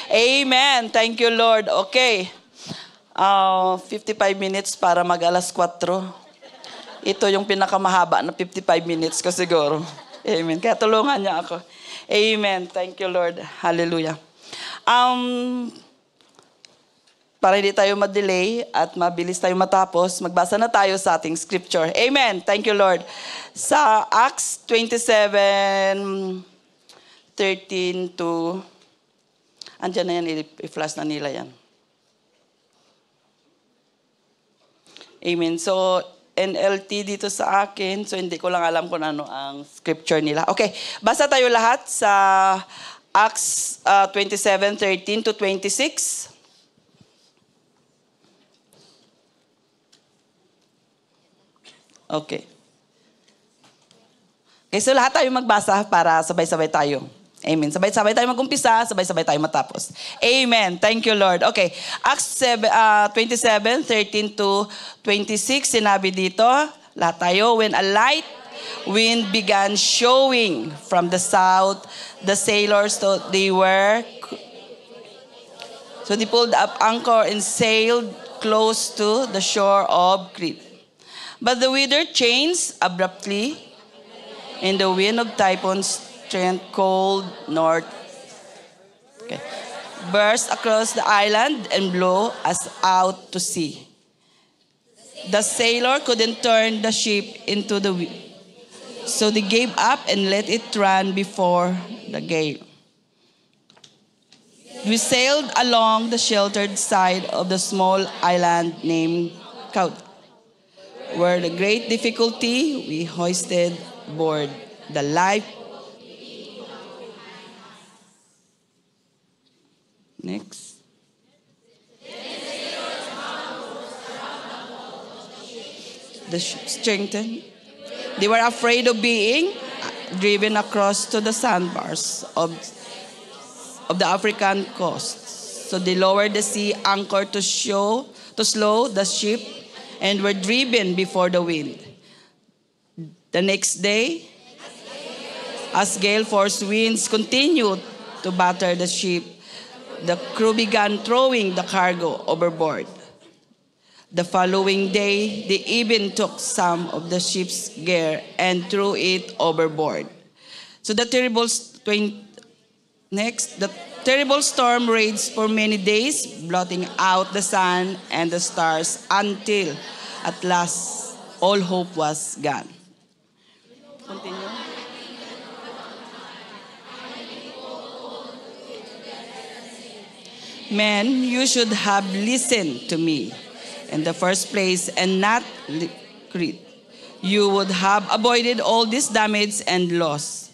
Amen. Thank you, Lord. Okay. 55 minutes para mag alas 4. Ito yung pinakamahaba na 55 minutes ko siguro. Amen. Kaya tulungan niya ako. Amen. Thank you, Lord. Hallelujah. Para hindi tayo ma-delay at mabilis tayo matapos, magbasa na tayo sa ating scripture. Amen. Thank you, Lord. Sa Acts 27:13 to... Andiyan na yan, i-flash na nila yan. Amen. So, NLT dito sa akin. So, hindi ko lang alam kung ano ang scripture nila. Okay. Basa tayo lahat sa Acts 27:13 to 26. Okay. Okay, so lahat tayo magbasa para sabay-sabay tayo. Amen. Sabay-sabay tayo mag-umpisa, sabay-sabay tayo matapos. Amen. Thank you, Lord. Okay. Acts 27:13 to 26, sinabi dito, lahat tayo, when a light wind began showing from the south, the sailors thought they were... So they pulled up anchor and sailed close to the shore of Crete. But the weather changed abruptly, and the wind of typhoon strength cold north burst across the island and blew us out to sea. The sailor couldn't turn the ship into the wind, so they gave up and let it run before the gale. We sailed along the sheltered side of the small island named Cauda, where the great difficulty we hoisted aboard the life. Next. The ship strengthened. They were afraid of being driven across to the sandbars of the African coast. So they lowered the sea anchor to slow the ship and were driven before the wind. The next day, as gale force winds continued to batter the ship, the crew began throwing the cargo overboard. The following day, they even took some of the ship's gear and threw it overboard. So the terrible storm raged for many days, blotting out the sun and the stars until at last all hope was gone. Continue. Men, you should have listened to me in the first place and not Crete. You would have avoided all this damage and loss.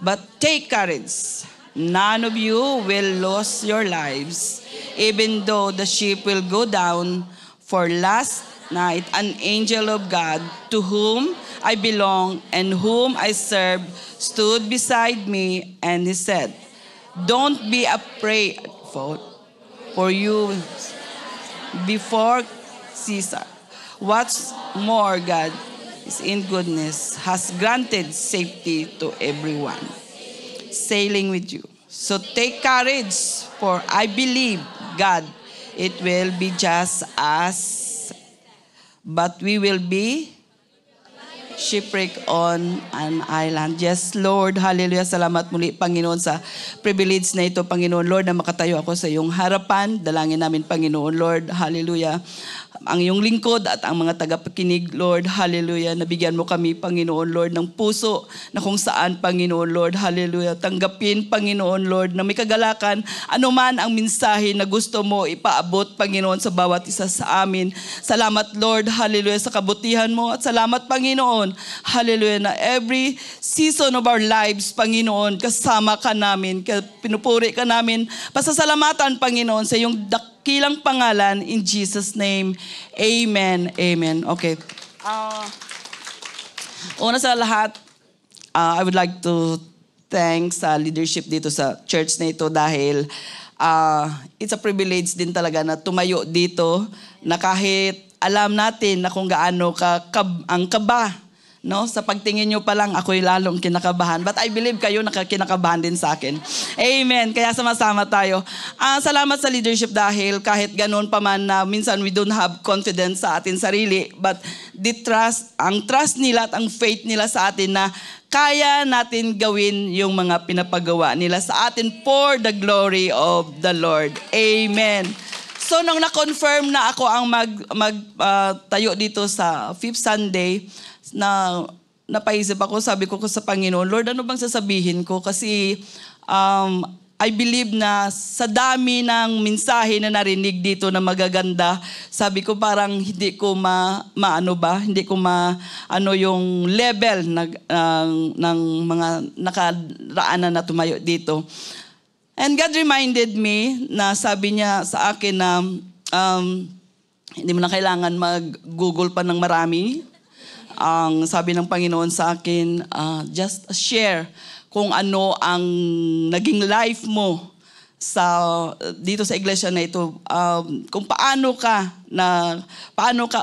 But take courage. None of you will lose your lives, even though the ship will go down. For last night, an angel of God, to whom I belong and whom I serve, stood beside me, and he said, "Don't be afraid, for you before Caesar. What's more, God is in goodness, has granted safety to everyone sailing with you. So take courage, for I believe God, it will be just as, but we will be shipwreck on an island." Yes, Lord. Hallelujah. Salamat muli, Panginoon, sa privilege na ito, Panginoon. Lord, na makatayo ako sa iyong harapan. Dalangin namin, Panginoon, Lord. Hallelujah. Ang iyong lingkod at ang mga tagapakinig, Lord. Hallelujah. Nabigyan mo kami, Panginoon, Lord, ng puso na kung saan, Panginoon, Lord. Hallelujah. Tanggapin, Panginoon, Lord, na may kagalakan anuman ang mensahe na gusto mo ipaabot, Panginoon, sa bawat isa sa amin. Salamat, Lord. Hallelujah, sa kabutihan mo. At salamat, Panginoon. Hallelujah, na every season of our lives, Panginoon, kasama ka namin, pinupuri ka namin. Pasasalamatan, Panginoon, sa iyong dakilang pangalan, in Jesus' name. Amen. Amen. Okay. Una sa lahat, I would like to thank sa leadership dito sa church na ito dahil it's a privilege din talaga na tumayo dito na kahit alam natin na kung gaano ang kaba No? Sa pagtingin nyo pa lang, ako'y lalong kinakabahan. But I believe kayo kinakabahan din sa akin. Amen. Kaya sama-sama tayo. Salamat sa leadership dahil kahit ganun pa man na minsan we don't have confidence sa atin sarili, but ang trust nila at ang faith nila sa atin na kaya natin gawin yung mga pinapagawa nila sa atin for the glory of the Lord. Amen. So nung na-confirm na ako ang tayo dito sa Fifth Sunday, na napaisip ako, sabi ko sa Panginoon, Lord, ano bang sasabihin ko? Kasi I believe na sa dami ng mensahe na narinig dito na magaganda, sabi ko parang hindi ko hindi ko yung level ng mga nakaraanan na tumayo dito. And God reminded me na sabi niya sa akin na hindi mo na kailangan mag-Google pa ng marami. Ang sabi ng Panginoon sa akin, just share kung ano ang naging life mo dito sa iglesia na ito. Kung paano ka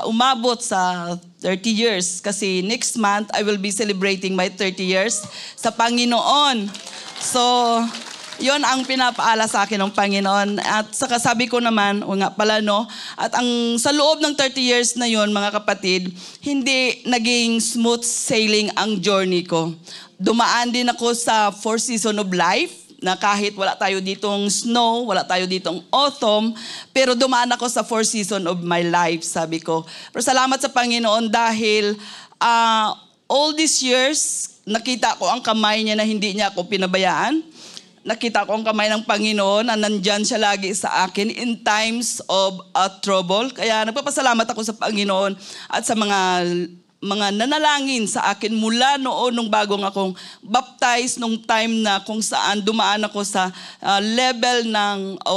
umabot sa 30 years. Kasi next month, I will be celebrating my 30 years sa Panginoon. So, yon ang pinapaala sa akin ng Panginoon. At saka sabi ko naman, at sa loob ng 30 years na yon, mga kapatid, hindi naging smooth sailing ang journey ko. Dumaan din ako sa 4 season of life, na kahit wala tayo ditong snow, wala tayo ditong autumn, pero dumaan ako sa 4 season of my life, sabi ko. Pero salamat sa Panginoon dahil all these years, nakita ko ang kamay niya na hindi niya ako pinabayaan. Nakita ko ang kamay ng Panginoon na nandyan siya lagi sa akin in times of trouble. Kaya nagpapasalamat ako sa Panginoon at sa mga nanalangin sa akin mula noon nung bagong akong baptized nung time na kung saan dumaan ako sa level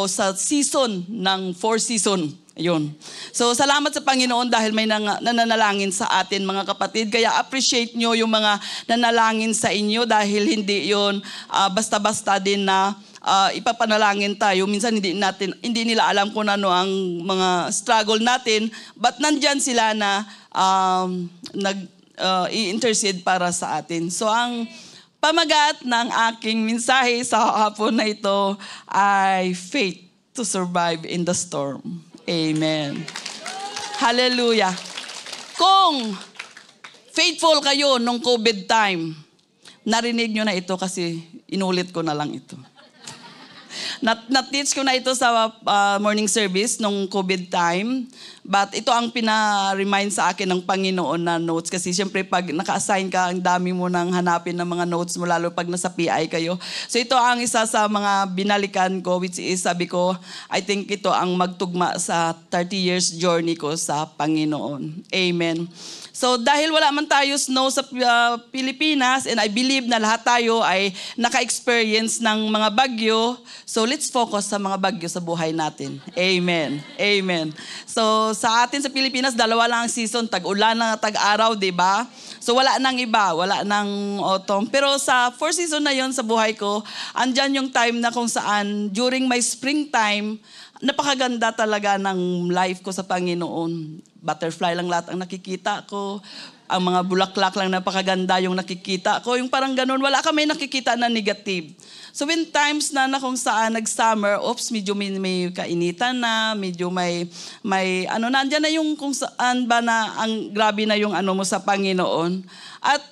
sa season ng 4 season. Ayun. So, salamat sa Panginoon dahil may nananalangin sa atin, mga kapatid. Kaya appreciate nyo yung mga nanalangin sa inyo dahil hindi yun basta-basta din na ipapanalangin tayo. Minsan hindi nila alam kung ano ang mga struggle natin, but nandyan sila na i-intercede para sa atin. So, ang pamagat ng aking mensahe sa hapon na ito ay faith to survive in the storm. Amen. Hallelujah. Kung faithful kayo nung COVID time, narinig nyo na ito kasi inulit ko na lang ito. Na-teach ko na ito sa morning service nung COVID time. But ito ang pina-remind sa akin ng Panginoon na notes. Kasi siyempre pag naka-assign ka, ang dami mo nang hanapin ng mga notes mo, lalo pag nasa PI kayo. So ito ang isa sa mga binalikan ko, which is sabi ko, I think ito ang magtugma sa 30 years journey ko sa Panginoon. Amen. So dahil wala man tayo snow sa Pilipinas, and I believe na lahat tayo ay naka-experience ng mga bagyo, so let's focus sa mga bagyo sa buhay natin. Amen. Amen. So sa atin sa Pilipinas, 2 lang ang season, tag-ulan na tag-araw, di ba? So wala nang iba, wala nang autumn. Pero sa 4 season na yon sa buhay ko, andyan yung time na kung saan during my springtime, napakaganda talaga ng life ko sa Panginoon. Butterfly lang lahat ang nakikita ko. Ang mga bulaklak lang napakaganda yung nakikita ko. Yung parang ganun, wala kami nakikita na negative. So when times na kung saan nag-summer, medyo may kainitan na, medyo may nandyan na yung kung saan ba na ang grabe na yung mo sa Panginoon. At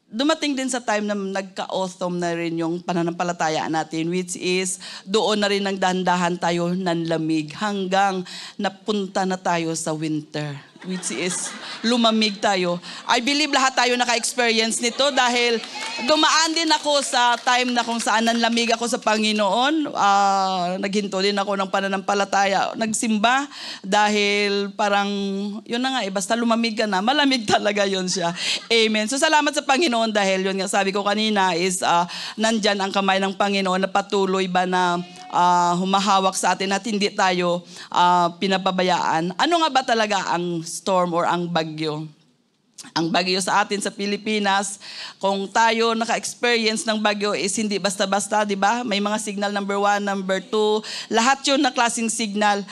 dumating din sa time na nagka-autumn na rin yung pananampalataya natin, which is doon na rin ang dahan-dahan tayo nanlamig hanggang napunta na tayo sa winter, which is lumamig tayo. I believe lahat tayo naka-experience nito dahil dumaan din ako sa time na kung saan nanlamig ako sa Panginoon. Naghinto din ako ng pananampalataya, nagsimba dahil parang, yun na nga basta lumamig ka na, malamig talaga yun siya. Amen. So salamat sa Panginoon dahil yun nga sabi ko kanina is nandyan ang kamay ng Panginoon na patuloy ba na humahawak sa atin at hindi tayo pinapabayaan. Ano nga ba talaga ang storm or ang bagyo? Ang bagyo sa atin sa Pilipinas, kung tayo naka-experience ng bagyo is hindi basta-basta, di ba? May mga signal number 1, number 2, lahat yun na klaseng signal.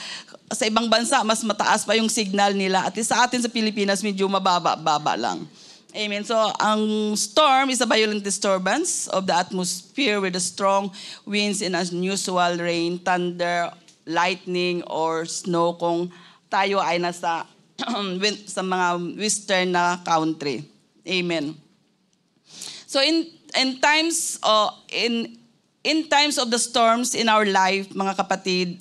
Sa ibang bansa, mas mataas pa yung signal nila. At sa atin sa Pilipinas, medyo mababa-baba lang. Amen. So, ang storm is a violent disturbance of the atmosphere with the strong winds and unusual rain, thunder, lightning, or snow kung tayo ay nasa sa mga western na country. Amen. So, in times of the storms in our life, mga kapatid,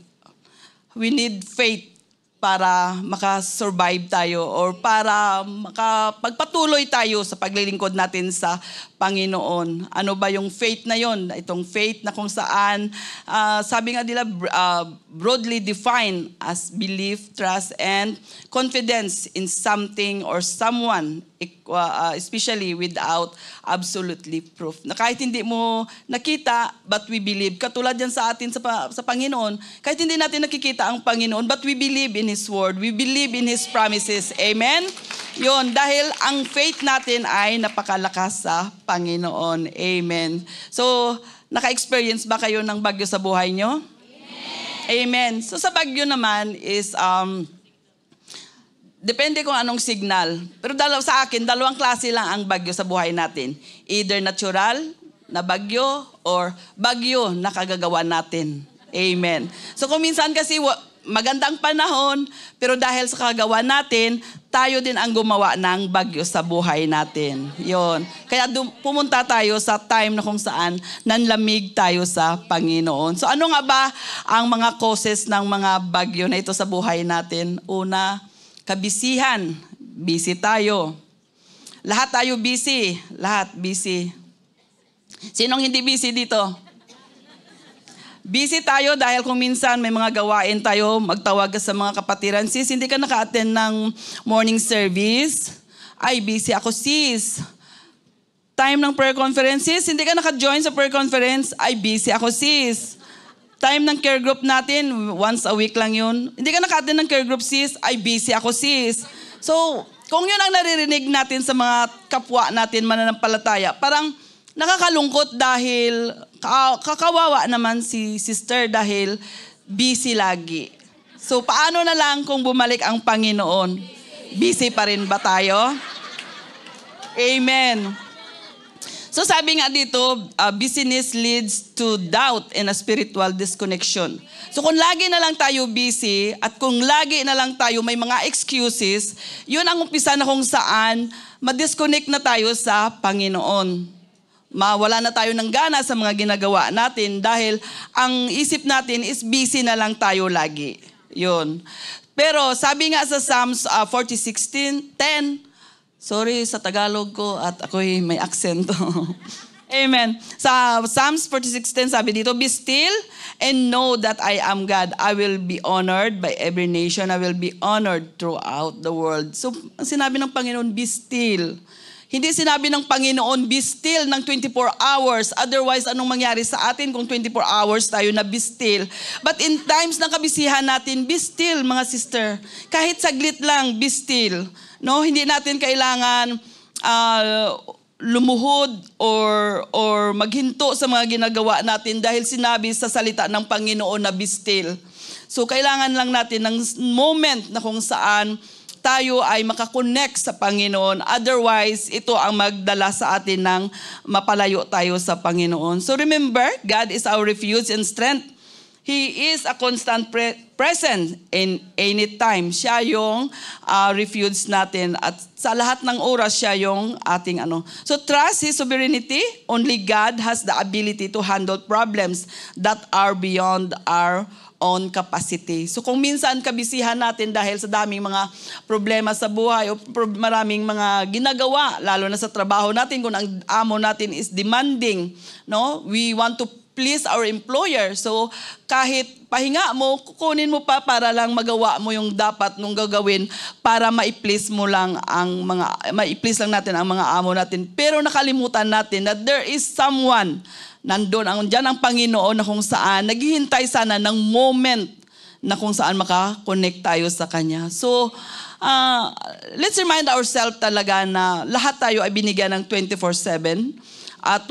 we need faith para makasurvive tayo or para makapagpatuloy tayo sa paglilingkod natin sa Panginoon. Ano ba yung faith na yon? Itong faith na kung saan, sabi nga nila, broadly defined as belief, trust, and confidence in something or someone, especially without absolutely proof. Na kahit hindi mo nakita, but we believe. Katulad yan sa atin sa Panginoon, kahit hindi natin nakikita ang Panginoon, but we believe in His Word. We believe in His promises. Amen? Yun, dahil ang faith natin ay napakalakas sa Panginoon. Amen. So, naka-experience ba kayo ng bagyo sa buhay nyo? Amen. Amen. So, sa bagyo naman is, depende kung anong signal. Pero sa akin, dalawang klase lang ang bagyo sa buhay natin. Either natural na bagyo or bagyo na kagagawa natin. Amen. So kung minsan kasi magandang panahon, pero dahil sa kagawa natin, tayo din ang gumawa ng bagyo sa buhay natin. Yon. Kaya pumunta tayo sa time na kung saan nanlamig tayo sa Panginoon. So ano nga ba ang mga causes ng mga bagyo na ito sa buhay natin? Una, kabisihan. Busy tayo. Lahat tayo busy. Lahat busy. Sinong hindi busy dito? Busy tayo dahil kung minsan may mga gawain tayo, magtawag sa mga kapatiran, sis, hindi ka naka-attend ng morning service? Ay, busy ako, sis. Time ng prayer conferences, hindi ka naka-join sa prayer conference? Ay, busy ako, sis. Time ng care group natin, once a week lang yun. Hindi ka naka-attend ng care group, sis? Ay, busy ako, sis. So, kung yun ang naririnig natin sa mga kapwa natin mananampalataya, parang nakakalungkot dahil kakawawa naman si sister dahil busy lagi. So paano na lang kung bumalik ang Panginoon? Busy pa rin ba tayo? Amen. So sabi nga dito, busyness leads to doubt and a spiritual disconnection. So kung lagi na lang tayo busy at kung lagi na lang tayo may mga excuses, yun ang umpisa na kung saan ma-disconnect na tayo sa Panginoon. Mawala na tayo ng gana sa mga ginagawa natin dahil ang isip natin is busy na lang tayo lagi. Yun. Pero sabi nga sa Psalms 46:10, sorry sa Tagalog ko at ako'y may aksento. Amen. Sa Psalms 46:10 sabi dito, be still and know that I am God. I will be honored by every nation. I will be honored throughout the world. So, ang sinabi ng Panginoon, be still. Hindi sinabi ng Panginoon, be still ng 24 hours. Otherwise, anong mangyari sa atin kung 24 hours tayo na be still? But in times ng kabisihan natin, be still, mga sister. Kahit saglit lang, be still. No? Hindi natin kailangan lumuhod or maghinto sa mga ginagawa natin dahil sinabi sa salita ng Panginoon na be still. So, kailangan lang natin ng moment na kung saan tayo ay makakonect sa Panginoon. Otherwise, ito ang magdala sa atin ng mapalayo tayo sa Panginoon. So remember, God is our refuge and strength. He is a constant present in any time. Siya yung refuge natin at sa lahat ng oras siya yung ating ano. So trust His sovereignty. Only God has the ability to handle problems that are beyond our own capacity. So kung minsan kabisihan natin dahil sa daming mga problema sa buhay o maraming mga ginagawa, lalo na sa trabaho natin, kung ang amo natin is demanding, no? We want to please our employer. So kahit pahinga mo, kukunin mo pa para lang magawa mo yung dapat nung gagawin para ma-please mo lang ma-please lang natin ang mga amo natin. Pero nakalimutan natin that there is someone dyan ang Panginoon na kung saan naghihintay sana ng moment na kung saan makakonect tayo sa Kanya. So, let's remind ourselves talaga na lahat tayo ay binigyan ng 24/7 at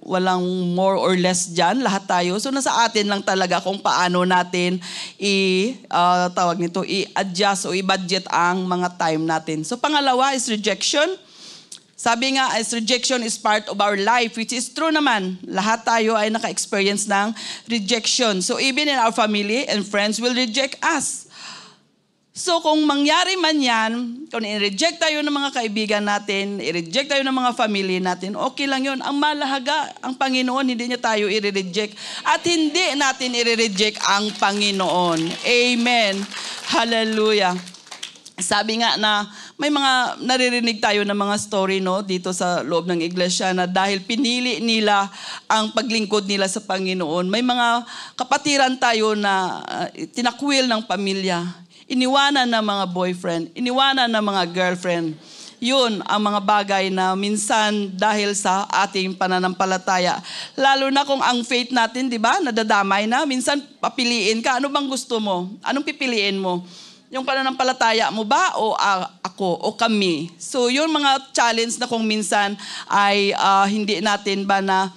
walang more or less dyan, lahat tayo. So nasa atin lang talaga kung paano natin i-adjust o i-budget ang mga time natin. So pangalawa is rejection. Sabi nga, as rejection is part of our life, which is true naman. Lahat tayo ay naka-experience ng rejection. So even in our family and friends will reject us. So kung mangyari man yan, kung i-reject tayo ng mga kaibigan natin, i-reject tayo ng mga family natin, okay lang yun. Ang malahaga, ang Panginoon, hindi niya tayo i-reject. At hindi natin i-reject ang Panginoon. Amen. Hallelujah. Sabi nga na may mga naririnig tayo ng mga story dito sa loob ng iglesia na dahil pinili nila ang paglingkod nila sa Panginoon. May mga kapatiran tayo na tinakwil ng pamilya. Iniwanan ng mga boyfriend, iniwanan ng mga girlfriend. Yun ang mga bagay na minsan dahil sa ating pananampalataya. Lalo na kung ang faith natin, di ba, nadadamay na. Minsan papiliin ka, ano bang gusto mo? Anong pipiliin mo? Yung pananampalataya mo ba o ako o kami? So yun mga challenge na kung minsan ay hindi natin ba na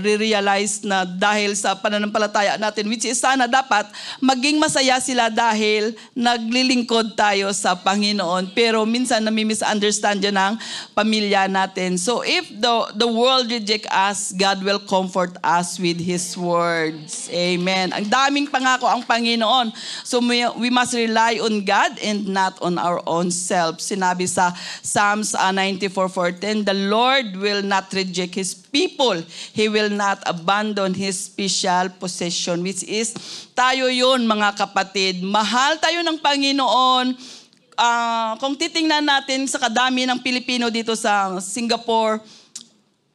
realize na dahil sa pananampalataya natin, which is sana dapat maging masaya sila dahil naglilingkod tayo sa Panginoon. Pero minsan nami-misunderstand yan ng pamilya natin. So if the world reject us, God will comfort us with His words. Amen. Ang daming pangako ang Panginoon. So we must rely on God and not on our own self. Sinabi sa Psalms 94:4, the Lord will not reject His people. He will not abandon His special possession, which is tayo yun mga kapatid. Mahal tayo ng Panginoon. Kung titingnan natin sa kadami ng Pilipino dito sa Singapore,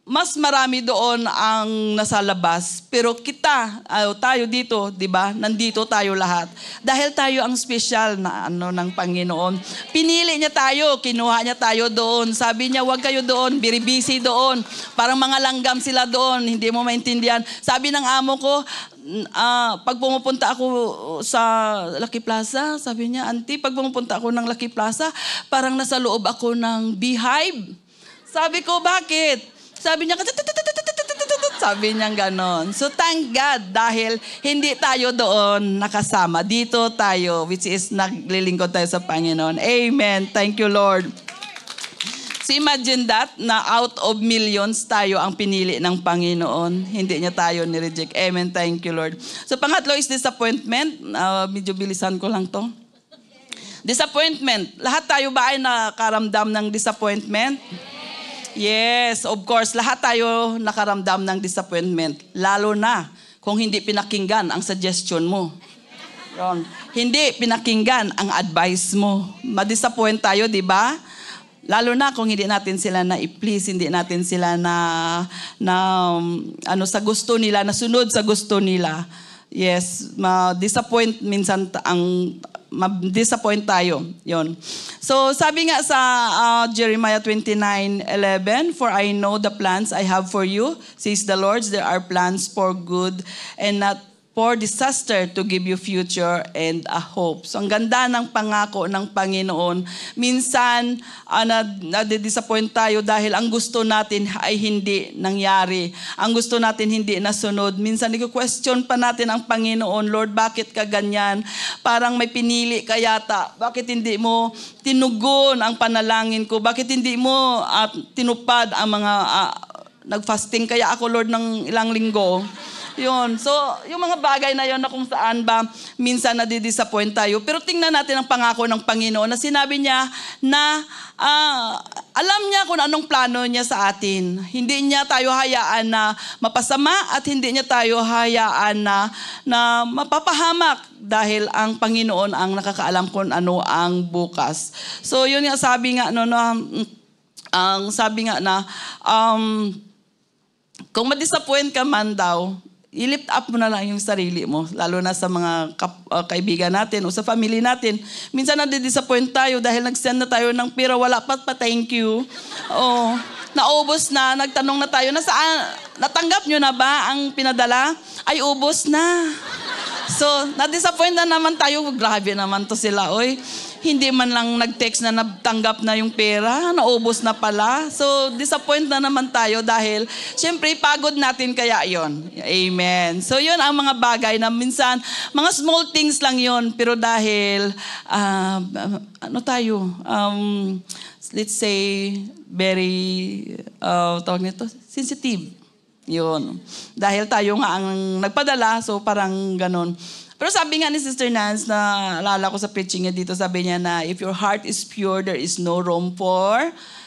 mas marami doon ang nasa labas. Pero tayo dito, di ba? Nandito tayo lahat. Dahil tayo ang special na ng Panginoon. Pinili niya tayo, kinuha niya tayo doon. Sabi niya, huwag kayo doon, biribisi doon. Parang mga langgam sila doon, hindi mo maintindihan. Sabi ng amo ko, pag pumupunta ako sa Lucky Plaza, sabi niya, Auntie, pag pumupunta ako ng Lucky Plaza, parang nasa loob ako ng beehive. Sabi ko, bakit? Sabi niya, sabi niya ganon. So thank God dahil hindi tayo doon nakasama. Dito tayo, which is naglilingkod tayo sa Panginoon. Amen. Thank you, Lord. So imagine that, na out of millions tayo ang pinili ng Panginoon. Hindi niya tayo nireject. Amen. Thank you, Lord. So pangatlo is disappointment. Medyo bilisan ko lang to. Disappointment. Lahat tayo ba ay nakaramdam ng disappointment? Yes, of course, lahat tayo nakaramdam ng disappointment. Lalo na kung hindi pinakinggan ang suggestion mo. Hindi pinakinggan ang advice mo. Ma-disappoint tayo, di ba? Lalo na kung hindi natin sila na-i-please, hindi natin sila sa gusto nila, nasunod sa gusto nila. Yes, ma-disappoint minsan ma-disappoint tayo. Yon. So sabi nga sa Jeremiah 29:11, for I know the plans I have for you, says the Lord, there are plans for good and not for disaster, to give you future and a hope. So ang ganda ng pangako ng Panginoon. Minsan na-disappoint tayo dahil ang gusto natin ay hindi nangyari. Ang gusto natin hindi nasunod. Minsan i-question pa natin ang Panginoon, Lord, bakit ka ganyan? Parang may pinili ka yata. Bakit hindi mo tinugon ang panalangin ko? Bakit hindi mo tinupad ang mga nag-fasting kaya ako, Lord, ng ilang linggo? Yun. So, yung mga bagay na yun na kung saan ba minsan nadidisappoint tayo. Pero tingnan natin ang pangako ng Panginoon na sinabi niya na alam niya kung anong plano niya sa atin. Hindi niya tayo hayaan na mapasama at hindi niya tayo hayaan na mapapahamak dahil ang Panginoon ang nakakaalam kung ano ang bukas. So, yun nga sabi nga, ang sabi nga na kung ma-disappoint ka man daw, i-lift up mo na lang yung sarili mo, lalo na sa mga kaibigan natin o sa family natin. Minsan nadi-disappoint tayo dahil nag-send na tayo ng pera, wala pa thank you. Oh, naubos na, nagtanong na tayo, natanggap nyo na ba ang pinadala? Ay, ubos na. So, na-disappoint na naman tayo, grabe naman to sila, oy. hindi man lang nag-text na natanggap na yung pera, naubos na pala. So, disappoint na naman tayo dahil, syempre, pagod natin kaya yon. Amen. So, yun ang mga bagay na minsan, mga small things lang yon, pero dahil, let's say, very, tawag nito, sensitive. Yun. Dahil tayo nga ang nagpadala, so parang ganon. Pero sabi nga ni Sister Nance, na alala ko sa preaching niya dito, sabi niya na if your heart is pure, there is no room for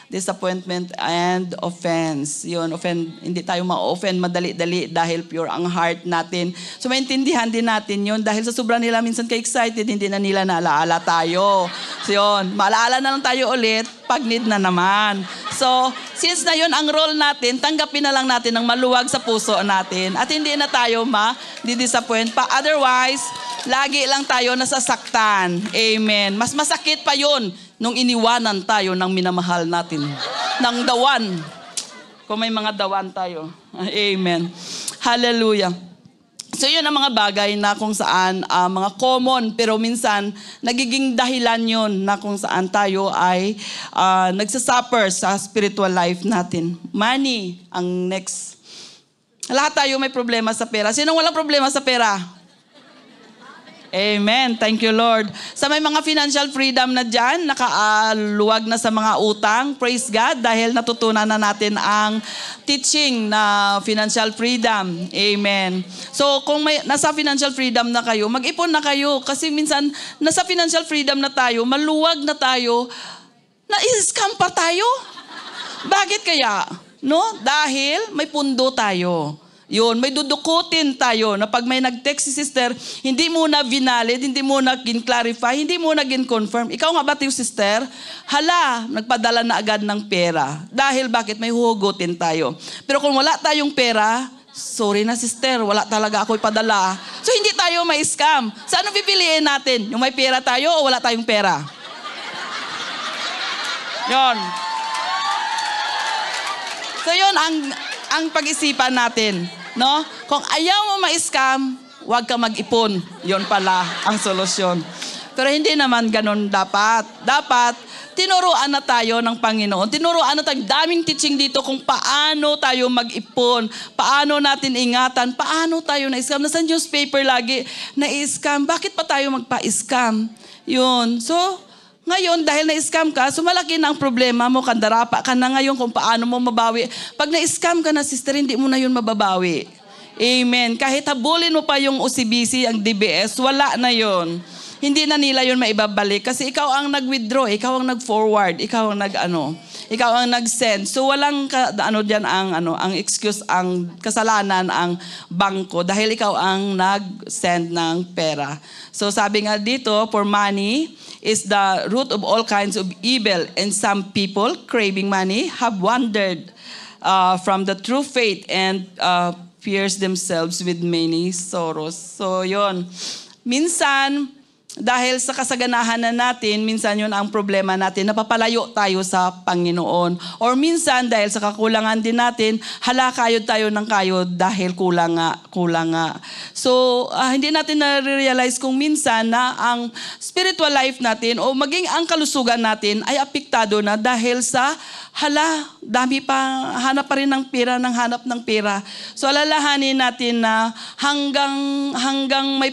disappointment and offense. Yun, hindi tayo ma-offend madali-dali dahil pure ang heart natin. So maintindihan din natin yun dahil sa sobrang nila minsan ka-excited, hindi na nila naalaala tayo. So yun, maalaala na lang tayo ulit pag need na naman. So, since na yun ang role natin, tanggapin na lang natin ng maluwag sa puso natin at hindi na tayo ma-disappoint pa. Otherwise, lagi lang tayo nasasaktan. Amen. Mas masakit pa yun nung iniwanan tayo ng minamahal natin. Ng dawan. Kung may mga dawan tayo. Amen. Hallelujah. So yun ang mga bagay na kung saan mga common pero minsan nagiging dahilan yun na kung saan tayo ay nagsasuffer sa spiritual life natin. Money ang next. Lahat tayo may problema sa pera. Sinong walang problema sa pera? Amen. Thank you, Lord. Sa may mga financial freedom na dyan, nakaaluwag na sa mga utang, praise God, dahil natutunan na natin ang teaching na financial freedom. Amen. So, kung nasa financial freedom na kayo, mag-ipon na kayo. Kasi minsan, nasa financial freedom na tayo, maluwag na tayo, na-scam pa tayo. Bakit kaya? No? Dahil may pundo tayo. Yun, may dudukutin tayo na pag may nag-text si sister, hindi mo na vinalid, hindi mo na gin-clarify, hindi mo na gin-confirm. Ikaw nga ba tayo, sister? Hala, nagpadala na agad ng pera. Dahil bakit? May huhugutin tayo. Pero kung wala tayong pera, sorry na sister, wala talaga ako ipadala. So hindi tayo ma-scam. So ano pipiliin natin? Yung may pera tayo o wala tayong pera? Yun. So yun ang pag-isipan natin, no? Kung ayaw mo ma-scam, huwag ka mag-ipon. Yon pala ang solusyon. Pero hindi naman ganun dapat. Dapat, tinuruan na tayo ng Panginoon. Tinuruan na tayo. Daming teaching dito kung paano tayo mag-ipon. Paano natin ingatan. Paano tayo na-scam. Nasa newspaper lagi na-scam. Bakit pa tayo magpa-scam? Yun. So, ngayon, dahil na-scam ka, so malaki na ang problema mo, kandarapa ka na ngayon kung paano mo mabawi. Pag na-scam ka na, sister, hindi mo na yun mababawi. Amen. Kahit habulin mo pa yung OCBC, ang DBS, wala na yun. Hindi na nila yun maibabalik kasi ikaw ang nag-withdraw, ikaw ang nag-forward, ikaw ang ikaw ang nag-send. So walang ang excuse, ang kasalanan ang bangko dahil ikaw ang nag-send ng pera. So sabi nga dito, for money is the root of all kinds of evil, and some people craving money have wandered from the true faith and pierced themselves with many sorrows. So yon. Minsan dahil sa kasaganahan na natin, minsan yun ang problema natin, napapalayo tayo sa Panginoon. Or minsan, dahil sa kakulangan din natin, kayod tayo ng kayod dahil kulang nga. So, hindi natin na-realize kung minsan na ang spiritual life natin o maging ang kalusugan natin ay apektado na dahil sa dami pa, hanap pa rin ng pera. So alalahanin natin na hanggang may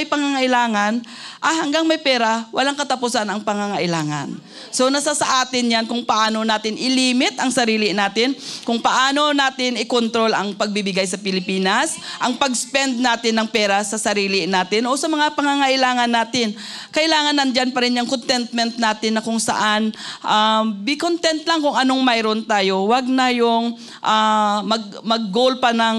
pangangailangan, hanggang may pera, walang katapusan ang pangangailangan. So nasa sa atin yan kung paano natin ilimit ang sarili natin, kung paano natin i-control ang pagbibigay sa Pilipinas, ang pag-spend natin ng pera sa sarili natin o sa mga pangangailangan natin. Kailangan nandyan pa rin yung contentment natin na kung saan be content lang kung anong mayroon tayo. Wag na yung mag-goal pa ng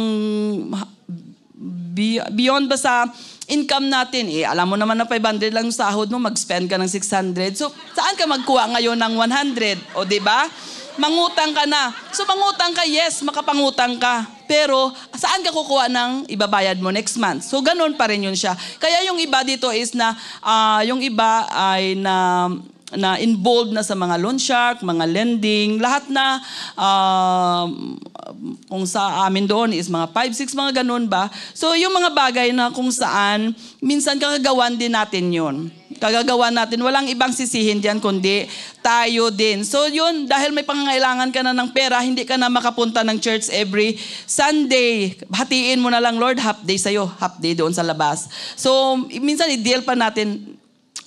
beyond ba sa income natin. Alam mo naman na 500 lang yung sahod mo, mag-spend ka ng 600. So, saan ka magkuha ngayon ng 100? O, diba? Mangutang ka na. So, mangutang ka, yes, makapangutang ka. Pero, saan ka kukuha ng ibabayad mo next month? So, ganun pa rin yun siya. Kaya yung iba dito is na, yung iba ay na involved na sa mga loan shark, mga lending, lahat na kung sa amin doon is mga 5, 6, mga ganun ba. So yung mga bagay na kung saan, minsan kakagawan din natin yun. Kagagawa natin. Walang ibang sisihin dyan kundi tayo din. So yun, dahil may pangangailangan ka na ng pera, hindi ka na makapunta ng church every Sunday. Hatiin mo na lang, Lord, half day sa'yo, half day doon sa labas. So minsan i-deal pa natin,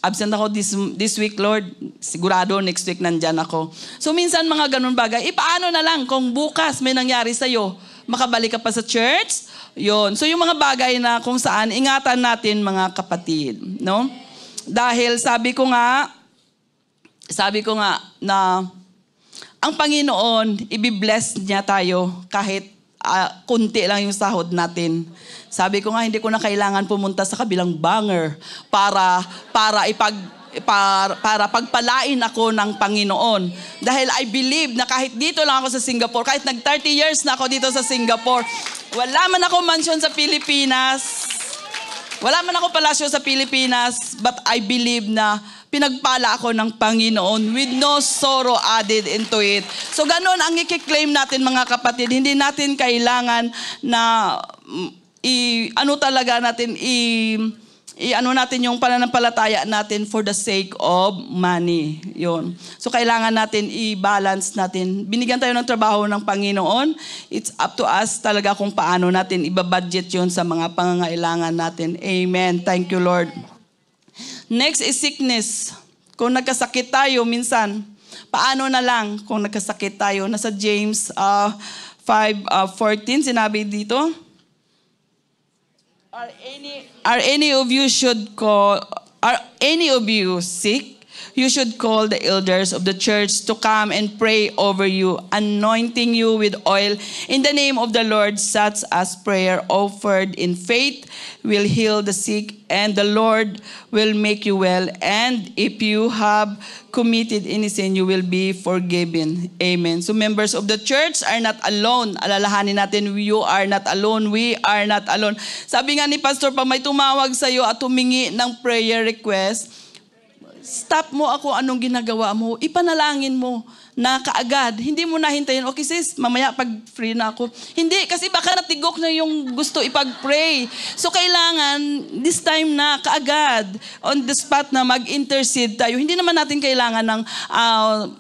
absent ako this week, Lord. Sigurado next week nandyan ako. So minsan mga ganun bagay, ipaano na lang kung bukas may nangyari sa'yo, makabalik ka pa sa church? Yun. So yung mga bagay na kung saan, ingatan natin mga kapatid. No? Dahil sabi ko nga na ang Panginoon, ibibless niya tayo kahit kunti lang yung sahod natin. Sabi ko nga, hindi ko na kailangan pumunta sa kabilang banger para pagpalain ako ng Panginoon. Dahil I believe na kahit dito lang ako sa Singapore, kahit nag 30 years na ako dito sa Singapore, wala man ako mansion sa Pilipinas, wala man ako palasyo sa Pilipinas, but I believe na pinagpala ako ng Panginoon with no sorrow added into it. So ganun ang i-claim natin mga kapatid. Hindi natin kailangan na natin yung pananampalataya natin for the sake of money. Yun. So kailangan natin i-balance natin. Binigyan tayo ng trabaho ng Panginoon. It's up to us talaga kung paano natin ibabudget yun sa mga pangangailangan natin. Amen. Thank you, Lord. Next is sickness. Kung nagkasakit tayo minsan, paano na lang kung nagkasakit tayo? Nasa James 5:14 sinabi dito, Are any of you sick? You should call the elders of the church to come and pray over you, anointing you with oil in the name of the Lord, such as prayer offered in faith will heal the sick, and the Lord will make you well. And if you have committed any sin, you will be forgiven. Amen. So members of the church are not alone. Alalahanin natin, you are not alone. We are not alone. Sabi nga ni Pastor, pag may tumawag sa iyo at humingi ng prayer request, stop mo ako anong ginagawa mo. Ipanalangin mo na kaagad. Hindi mo nahintayin, okay sis, mamaya pag free na ako. Hindi, kasi baka natigok na yung gusto ipag-pray. So kailangan, this time na kaagad, on the spot na mag-intercede tayo. Hindi naman natin kailangan ng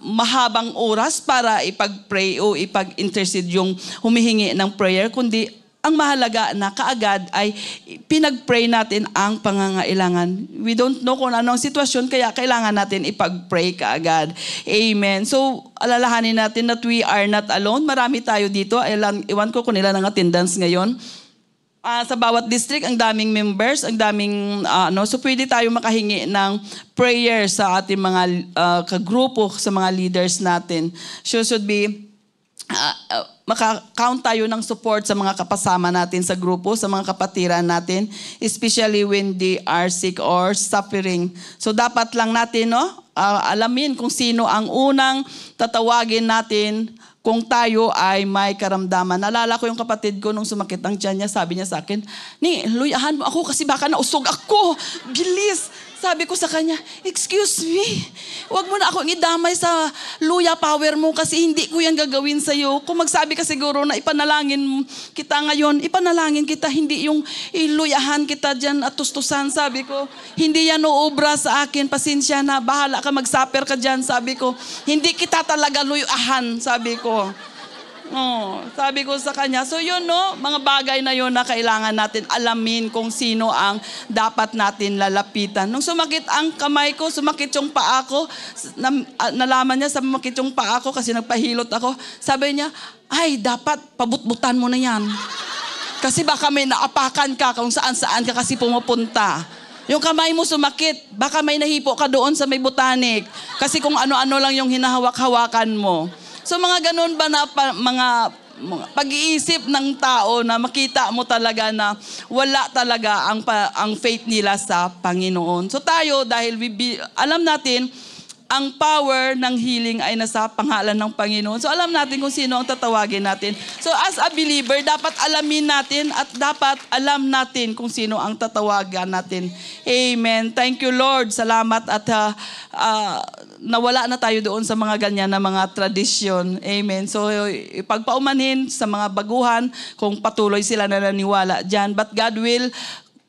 mahabang oras para ipag-pray o ipag-intercede yung humihingi ng prayer, kundi ang mahalaga na kaagad ay pinag-pray natin ang pangangailangan. We don't know kung anong sitwasyon, kaya kailangan natin ipag-pray kaagad. Amen. So, alalahanin natin that we are not alone. Marami tayo dito. Iwan ko kung ilan ang attendance ngayon. Sa bawat district, ang daming members, ang daming, so pwede tayo makahingi ng prayer sa ating mga kagrupo, sa mga leaders natin. So, should be maka-count tayo ng support sa mga kapasama natin sa grupo, sa mga kapatiran natin, especially when they are sick or suffering. So dapat lang natin alamin kung sino ang unang tatawagin natin kung tayo ay may karamdaman. Naalala ko yung kapatid ko nung sumakit ang tiyan niya, sabi niya sa akin, luyahan mo ako kasi baka nausog ako. Bilis! Sabi ko sa kanya, excuse me, huwag mo na akong idamay sa luya power mo kasi hindi ko yan gagawin sa'yo. Kung magsabi ka siguro na ipanalangin kita ngayon, ipanalangin kita, hindi yung iluyahan kita dyan at tustusan. Sabi ko, hindi yan uubra sa akin, pasensya na, bahala ka, mag-suffer ka dyan. Sabi ko, hindi kita talaga luyahan, sabi ko. Sabi ko sa kanya, so yun mga bagay na yun na kailangan natin alamin kung sino ang dapat natin lalapitan. Nung sumakit ang kamay ko, sumakit yung paa ko, nalaman niya sumakit yung paa ko kasi nagpahilot ako. Sabi niya, ay dapat pabutbutan mo na yan. Kasi baka may naapakan ka kung saan-saan ka kasi pumupunta. Yung kamay mo sumakit, baka may nahipo ka doon sa may botanik. Kasi kung ano-ano lang yung hinahawak-hawakan mo. So mga ganun ba na mga pag-iisip ng tao na makita mo talaga na wala talaga ang faith nila sa Panginoon. So tayo, dahil alam natin, ang power ng healing ay nasa pangalan ng Panginoon. So alam natin kung sino ang tatawagin natin. So as a believer, dapat alamin natin at dapat alam natin kung sino ang tatawagan natin. Amen. Thank you, Lord. Salamat at nawala na tayo doon sa mga ganyan na mga tradisyon. Amen. So ipagpaumanhin sa mga baguhan kung patuloy sila na naniwala dyan. But God will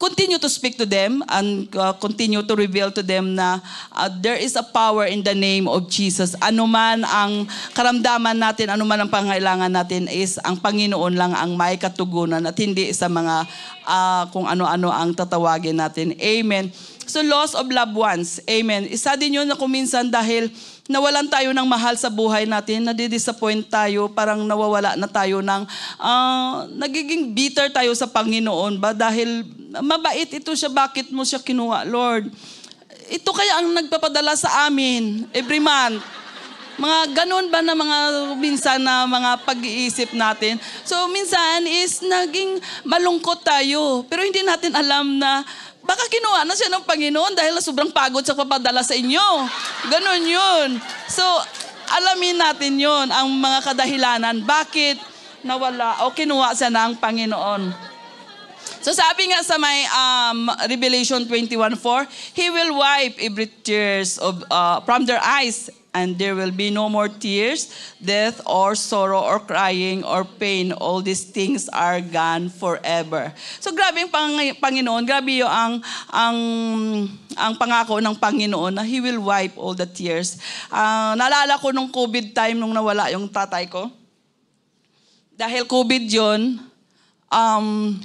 continue to speak to them and continue to reveal to them na there is a power in the name of Jesus. Ano man ang karamdaman natin, ano man ang pangailangan natin is ang Panginoon lang ang may katugunan at hindi sa mga kung ano-ano ang tatawagin natin. Amen. So loss of loved ones. Amen. Isa din yun na kuminsan dahil nawalan tayo ng mahal sa buhay natin, nadidisappoint tayo, parang nawawala na tayo ng, nagiging bitter tayo sa Panginoon ba? Dahil mabait ito siya, bakit mo siya kinuha, Lord? Ito kaya ang nagpapadala sa amin every month. Mga ganun ba na mga minsan na mga pag-iisip natin? So minsan is naging malungkot tayo, pero hindi natin alam na baka kinuha na siya ng Panginoon dahil sobrang pagod sa papadala sa inyo. Ganon yun. So, alamin natin yun, ang mga kadahilanan. Bakit nawala o kinuha siya ng Panginoon? So, sabi nga sa may Revelation 21:4, He will wipe every tears from their eyes, and there will be no more tears, death, or sorrow, or crying, or pain. All these things are gone forever. So grabe yung Panginoon, grabe yung ang pangako ng Panginoon na He will wipe all the tears. Naalala ko nung COVID time nung nawala yung tatay ko. Dahil COVID yun,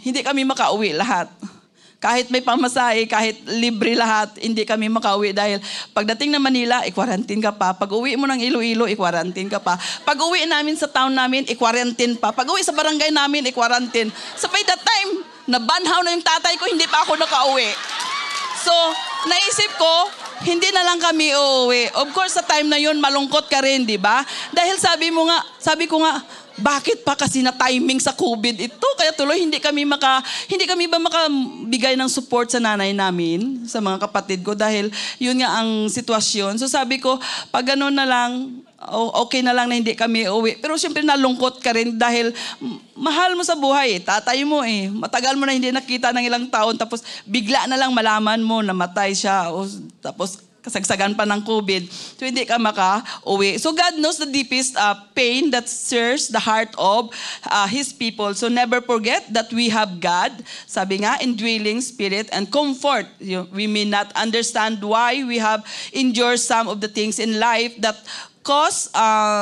hindi kami makauwi lahat. Kahit may pamasahe, kahit libre lahat, hindi kami makauwi dahil pagdating ng Manila, i-quarantine ka pa. Pag uwi mo ng Iloilo, i-quarantine ka pa. Pag uwi namin sa town namin, i-quarantine pa. Pag uwi sa barangay namin, i-quarantine. So by that time, nabanhaw na yung tatay ko, hindi pa ako nakauwi. So, naisip ko, hindi na lang kami uuwi. Of course, sa time na yun, malungkot ka rin, di ba? Dahil sabi ko nga, bakit pa kasi na timing sa COVID ito? Kaya tuloy hindi kami ba makabigay ng support sa nanay namin, sa mga kapatid ko dahil yun nga ang sitwasyon. So sabi ko, pag gano'n na lang, okay na lang na hindi kami uwi. Pero siyempre nalungkot ka rin dahil mahal mo sa buhay, tatay mo matagal mo na hindi nakita ng ilang taon tapos bigla na lang malaman mo na matay siya tapos kasagsagan pa ng COVID, so hindi ka maka-uwi. So God knows the deepest pain that stirs the heart of His people. So never forget that we have God, sabi nga, indwelling spirit and comfort. We may not understand why we have endured some of the things in life that cause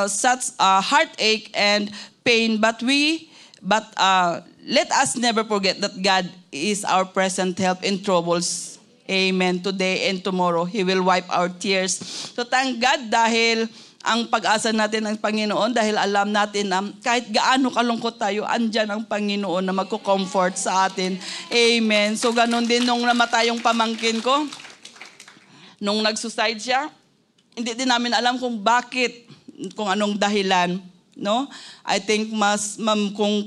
such heartache and pain, but let us never forget that God is our present help in troubles. Amen. Today and tomorrow, He will wipe our tears. So thank God dahil ang pag-asa natin ng Panginoon, dahil alam natin na kahit gaano kalungkot tayo, andyan ang Panginoon na magko-comfort sa atin. Amen. So ganun din nung namatay yung pamangkin ko, nung nag-suicide siya, hindi din namin alam kung bakit, kung anong dahilan. No? I think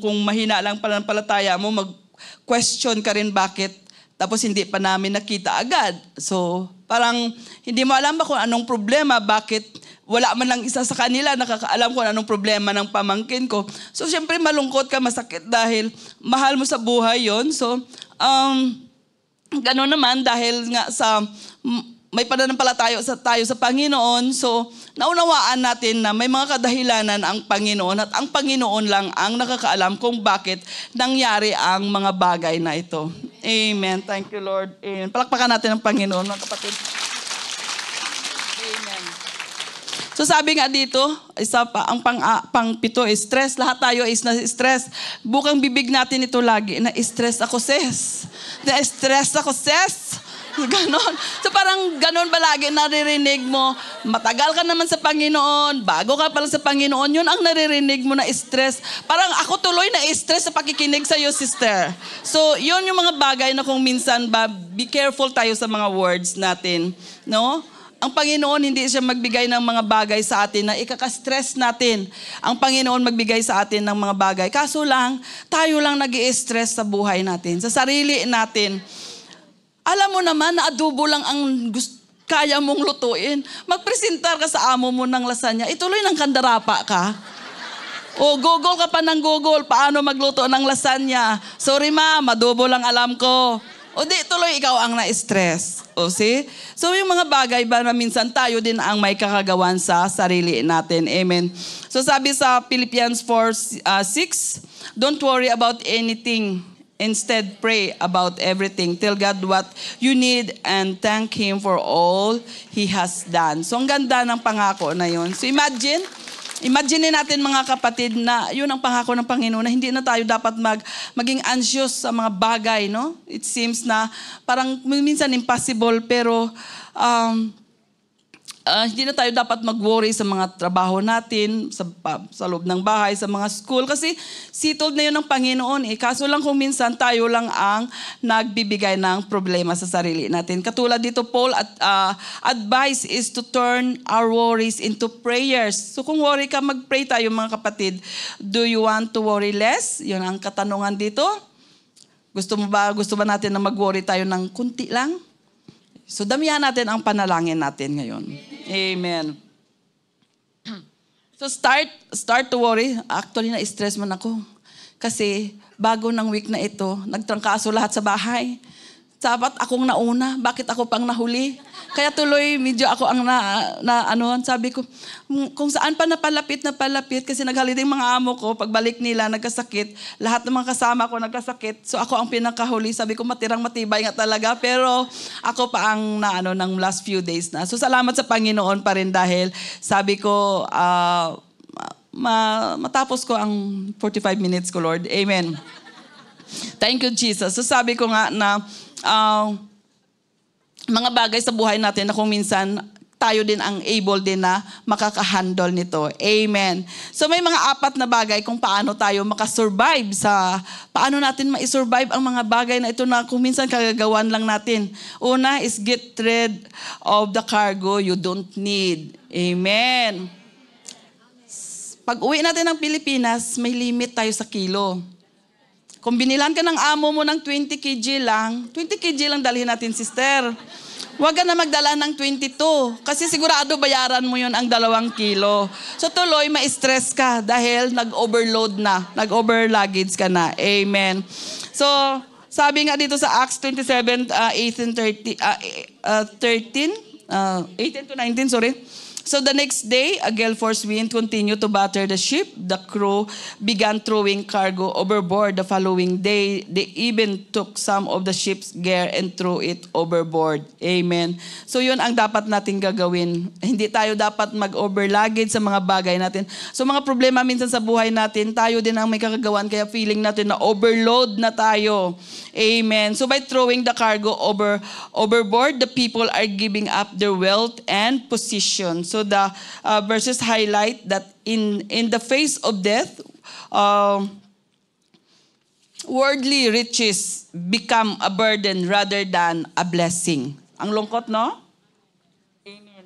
kung mahina lang pananampalataya mo, mag-question ka rin bakit. Tapos hindi pa namin nakita agad. So, parang hindi mo alam ba kung anong problema, bakit wala man lang isa sa kanila nakakaalam kung anong problema ng pamangkin ko. So, syempre malungkot ka, masakit dahil mahal mo sa buhay yon. So, gano'n naman dahil nga may pananampalataya tayo sa Panginoon. So, naunawaan natin na may mga kadahilanan ang Panginoon at ang Panginoon lang ang nakakaalam kung bakit nangyari ang mga bagay na ito. Amen. Thank you, Lord. Amen. Palakpakan natin ang Panginoon, mga kapatid. Amen. So sabi nga dito, isa pa, ang pang-pito is stress. Lahat tayo is na-stress. Bukang bibig natin ito lagi, na-stress ako, sis. Na-stress ako, sis. Ganon. So parang ganon ba lagi naririnig mo, matagal ka naman sa Panginoon, bago ka pa lang sa Panginoon, yun ang naririnig mo na stress. Parang ako tuloy na stress sa pakikinig sa iyo, sister. So yun yung mga bagay na kung minsan ba, be careful tayo sa mga words natin. No? Ang Panginoon hindi siya magbigay ng mga bagay sa atin na ikaka-stress natin. Ang Panginoon magbigay sa atin ng mga bagay. Kaso lang, tayo lang nag-i-stress sa buhay natin, sa sarili natin. Alam mo naman na adobo lang ang kaya mong lutuin. Magpresentar ka sa amo mo ng lasagna, ituloy ng kandarapa ka. O Google ka pa ng Google, paano magluto ng lasagna. Sorry ma'am, adobo lang alam ko. O di, tuloy ikaw ang na-stress. O see? So yung mga bagay ba na minsan tayo din ang may kakagawan sa sarili natin. Amen. So sabi sa Philippians 4:6, don't worry about anything. Instead, pray about everything. Tell God what you need and thank Him for all He has done. So, ang ganda ng pangako na yun. So, imagine natin mga kapatid na yun ang pangako ng Panginoon na hindi na tayo dapat maging anxious sa mga bagay, no? It seems na parang minsan impossible, pero hindi na tayo dapat mag-worry sa mga trabaho natin, sa loob ng bahay, sa mga school. Kasi settled na yun ng Panginoon. Kaso lang kung minsan tayo lang ang nagbibigay ng problema sa sarili natin. Katulad dito, Paul, advice is to turn our worries into prayers. So kung worry ka, mag-pray tayo mga kapatid. Do you want to worry less? Yun ang katanungan dito. Gusto ba natin na mag-worry tayo ng kunti lang? So damihan natin ang panalangin natin ngayon. Amen. So start to worry. Actually, na-stress man ako. Kasi bago ng week na ito, nagtrangkaso lahat sa bahay. Dapat akong nauna. Bakit ako pang nahuli? Kaya tuloy, medyo ako ang sabi ko, kung saan pa napalapit, kasi naghaliday mga amo ko, pagbalik nila, nagkasakit, lahat ng mga kasama ko nagkasakit, so ako ang pinakahuli. Sabi ko, matirang matibay nga talaga, pero ako pa ang ng last few days na. So salamat sa Panginoon pa rin dahil sabi ko, matapos ko ang 45 minutes ko, Lord. Amen. Thank you, Jesus. So sabi ko nga na, mga bagay sa buhay natin na kung minsan tayo din ang able din na makakahandle nito. Amen. So may mga 4 na bagay kung paano tayo makasurvive paano natin ma-survive ang mga bagay na ito na kung minsan kagagawan lang natin. Una is get rid of the cargo you don't need. Amen. Pag uwi natin ng Pilipinas, may limit tayo sa kilo. Kung binilan ka ng amo mo ng 20 kg lang, 20 kg lang dalhin natin, sister. Huwag ka na magdala ng 22 kasi sigurado bayaran mo yun ang 2 kilo. So tuloy, ma-stress ka dahil nag-overload na, nag-over-luggage ka na. Amen. So, sabi nga dito sa Acts 27, 18 to 19, sorry. So the next day, a gale force wind continued to batter the ship. The crew began throwing cargo overboard. The following day, they even took some of the ship's gear and threw it overboard. Amen. So yun ang dapat natin gagawin. Hindi tayo dapat mag-overluggage sa mga bagay natin. So mga problema minsan sa buhay natin, tayo din ang may kakagawan, kaya feeling natin na overload na tayo. Amen. So by throwing the cargo overboard, the people are giving up their wealth and position. So the verses highlight that in the face of death, worldly riches become a burden rather than a blessing. Ang lungkot, no? Amen.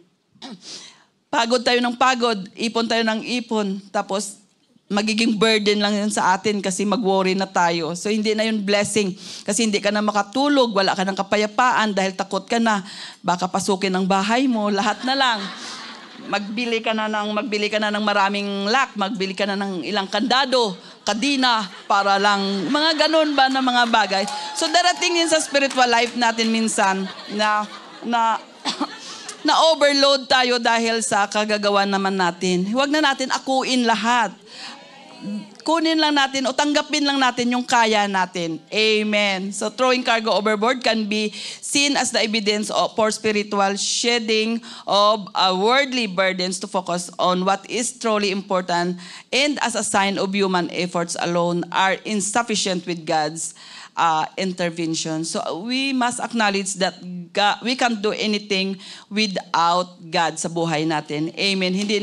Pagod tayo ng pagod, ipon tayo ng ipon, tapos magiging burden lang yun sa atin kasi mag-worry na tayo. So hindi na yun blessing kasi hindi ka na makatulog, wala ka ng kapayapaan dahil takot ka na. Baka pasukin ang bahay mo, lahat na lang. Magbili ka na ng maraming lock, magbili ka na ng ilang kandado, kadina, para lang, mga ganun ba na mga bagay. So darating yun sa spiritual life natin minsan na overload tayo dahil sa kagagawan naman natin. Huwag na natin akuin lahat. Kunin lang natin o tanggapin lang natin yung kaya natin. Amen. So throwing cargo overboard can be seen as the evidence for spiritual shedding of worldly burdens to focus on what is truly important, and as a sign of human efforts alone are insufficient with God's intervention. So we must acknowledge that we can't do anything without God sa buhay natin. Amen. Hindi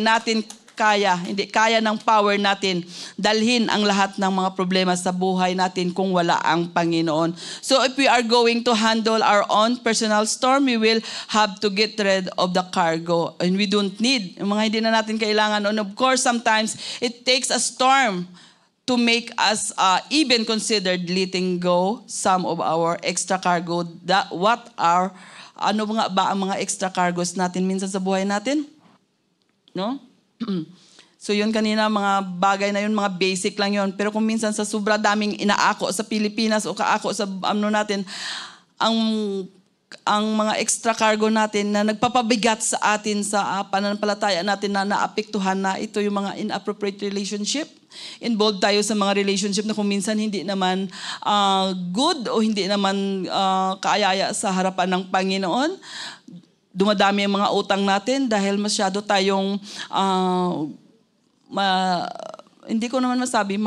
kaya ng power natin dalhin ang lahat ng mga problema sa buhay natin kung wala ang Panginoon. So if we are going to handle our own personal storm, we will have to get rid of the cargo. And we don't need, yung mga hindi na natin kailangan. And of course, sometimes it takes a storm to make us even considered letting go some of our extra cargo. Ano nga ba ang mga extra cargos natin minsan sa buhay natin? No? So yun kanina, mga bagay na yun, mga basic lang yun. Pero kung minsan sa sobra daming inaako sa Pilipinas o kaako sa natin, ang ang mga extra cargo natin na nagpapabigat sa atin sa pananampalataya natin na naapektuhan na ito yung mga inappropriate relationship. Involved tayo sa mga relationship na kung minsan hindi naman good o hindi naman kaayaya sa harapan ng Panginoon. Dumadami ang mga utang natin dahil masyado tayong hindi ko naman masabi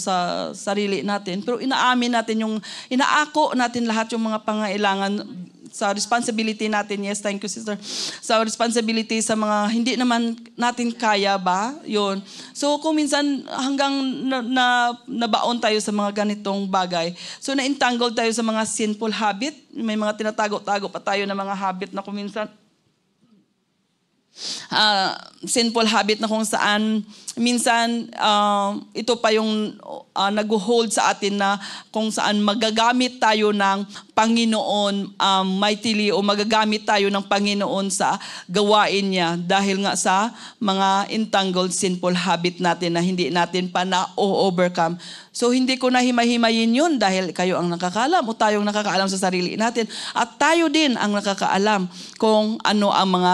sa sarili natin, pero inaamin natin inaako natin lahat yung mga pangailangan sa responsibility natin. Yes, thank you, sister. Sa responsibility sa mga hindi naman natin kaya ba? Yun. So, kung minsan hanggang nabaon tayo sa mga ganitong bagay. So, na-entangle tayo sa mga sinful habit. May mga tinatago-tago pa tayo na mga habit na kung minsan sinful habit na kung saan minsan ito pa yung nag-hold sa atin na kung saan magagamit tayo ng Panginoon mightily o magagamit tayo ng Panginoon sa gawain niya dahil nga sa mga entangled sinful habit natin na hindi natin pa na-overcome. So hindi ko na himay-himayin yun dahil kayo ang nakakaalam o tayong nakakaalam sa sarili natin at tayo din ang nakakaalam kung ano ang mga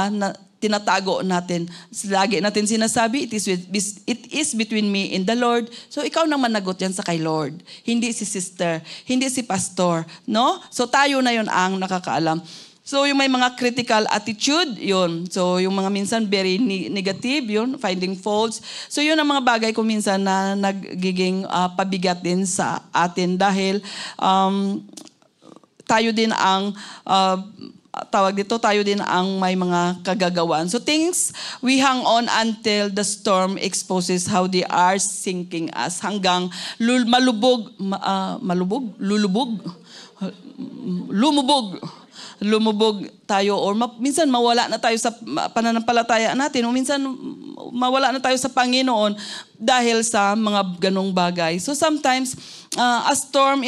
tinatago natin. Lagi natin sinasabi, it is between me and the Lord. So ikaw nang managot yan sa kay Lord. Hindi si sister, hindi si pastor. No? So tayo na yun ang nakakaalam. So yung may mga critical attitude, yun. So yung mga minsan very negative, yun, finding faults. So yun ang mga bagay kung minsan na nagiging pabigat din sa atin dahil tayo din ang tayo din ang may mga kagagawan. So things we hang on until the storm exposes how they are sinking us hanggang lumubog tayo or minsan mawala na tayo sa pananampalataya natin o minsan mawala na tayo sa Panginoon dahil sa mga ganong bagay. So sometimes a storm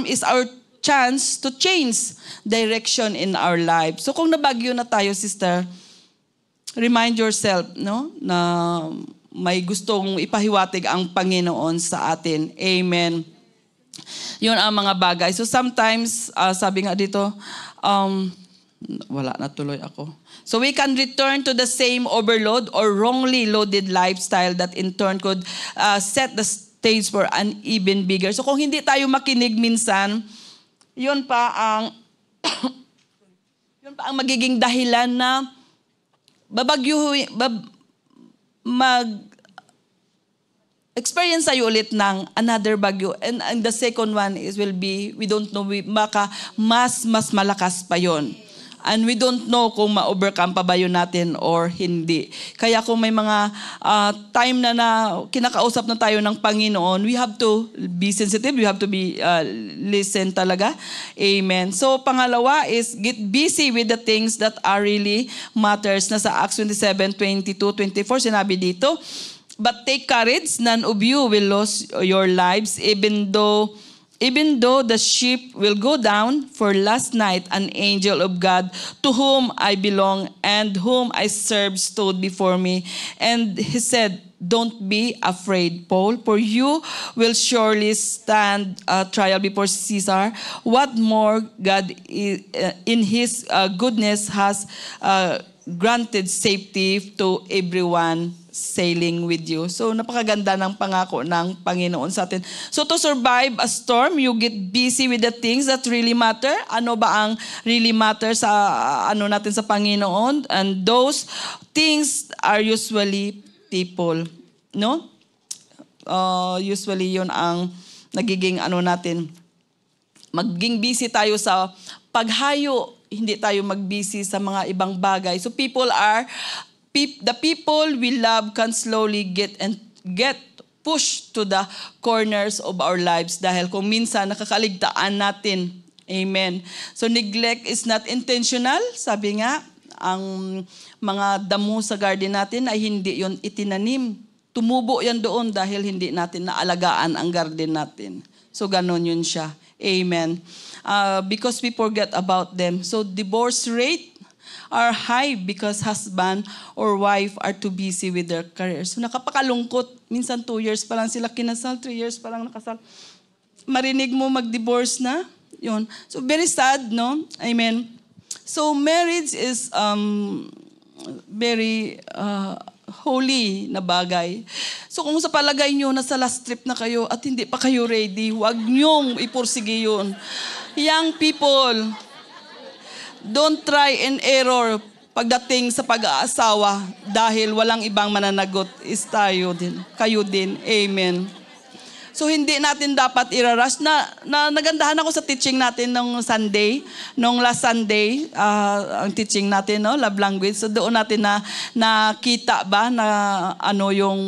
is our chance to change direction in our life. So kung nabagyo na tayo, sister, remind yourself, no, na may gustong ipahiwatig ang Panginoon sa atin. Amen. Yun ang mga bagay. So sometimes, sabi nga dito, wala na tuloy ako. So we can return to the same overload or wrongly loaded lifestyle that in turn could set the stage for an even bigger. So kung hindi tayo makinig minsan, yun pa ang magiging dahilan na experience tayo ulit ng another bagyo. And the second one will be, we don't know, baka mas malakas pa yon. And we don't know kung ma-overcome pa ba yun natin or hindi. Kaya kung may mga time na kinakausap na tayo ng Panginoon, we have to be sensitive, we have to be listen talaga. Amen. So pangalawa is get busy with the things that are really matters. Nasa Acts 27:22-24 sinabi dito, but take courage, none of you will lose your lives, even though the ship will go down, for last night an angel of God to whom I belong and whom I serve stood before me. And he said, don't be afraid, Paul, for you will surely stand trial before Caesar. What more, God in his goodness has granted safety to everyone sailing with you. So napakaganda ng pangako ng Panginoon sa atin. So to survive a storm, you get busy with the things that really matter. Ano ba ang really matter sa natin sa Panginoon? And those things are usually people, no? Usually yun ang nagiging natin. Maging busy tayo sa paghayo, hindi tayo magbusy sa mga ibang bagay. So the people we love can slowly get pushed to the corners of our lives dahil kung minsan nakakaligtaan natin. Amen. So neglect is not intentional. Sabi nga, ang mga damo sa garden natin ay hindi yon itinanim. Tumubo yan doon dahil hindi natin naalagaan ang garden natin. So ganon yun siya. Amen. Because we forget about them. So divorce rate are high because husband or wife are too busy with their careers. So nakapakalungkot. Minsan 2 years pa lang sila kinasal, 3 years pa lang nakasal. Marinig mo mag-divorce na? Yun. So very sad, no? Amen. So marriage is very holy na bagay. So kung sa palagay nyo nasa last trip na kayo at hindi pa kayo ready, huwag nyong ipursige yun. Young people, don't try and error pagdating sa pag-aasawa dahil walang ibang mananagot is tayo din. Kayo din. Amen. So hindi natin dapat irarush. Nagandahan ako sa teaching natin nung Sunday, nung last Sunday, ang teaching natin, no, love language. So doon natin nakita ba na ano yung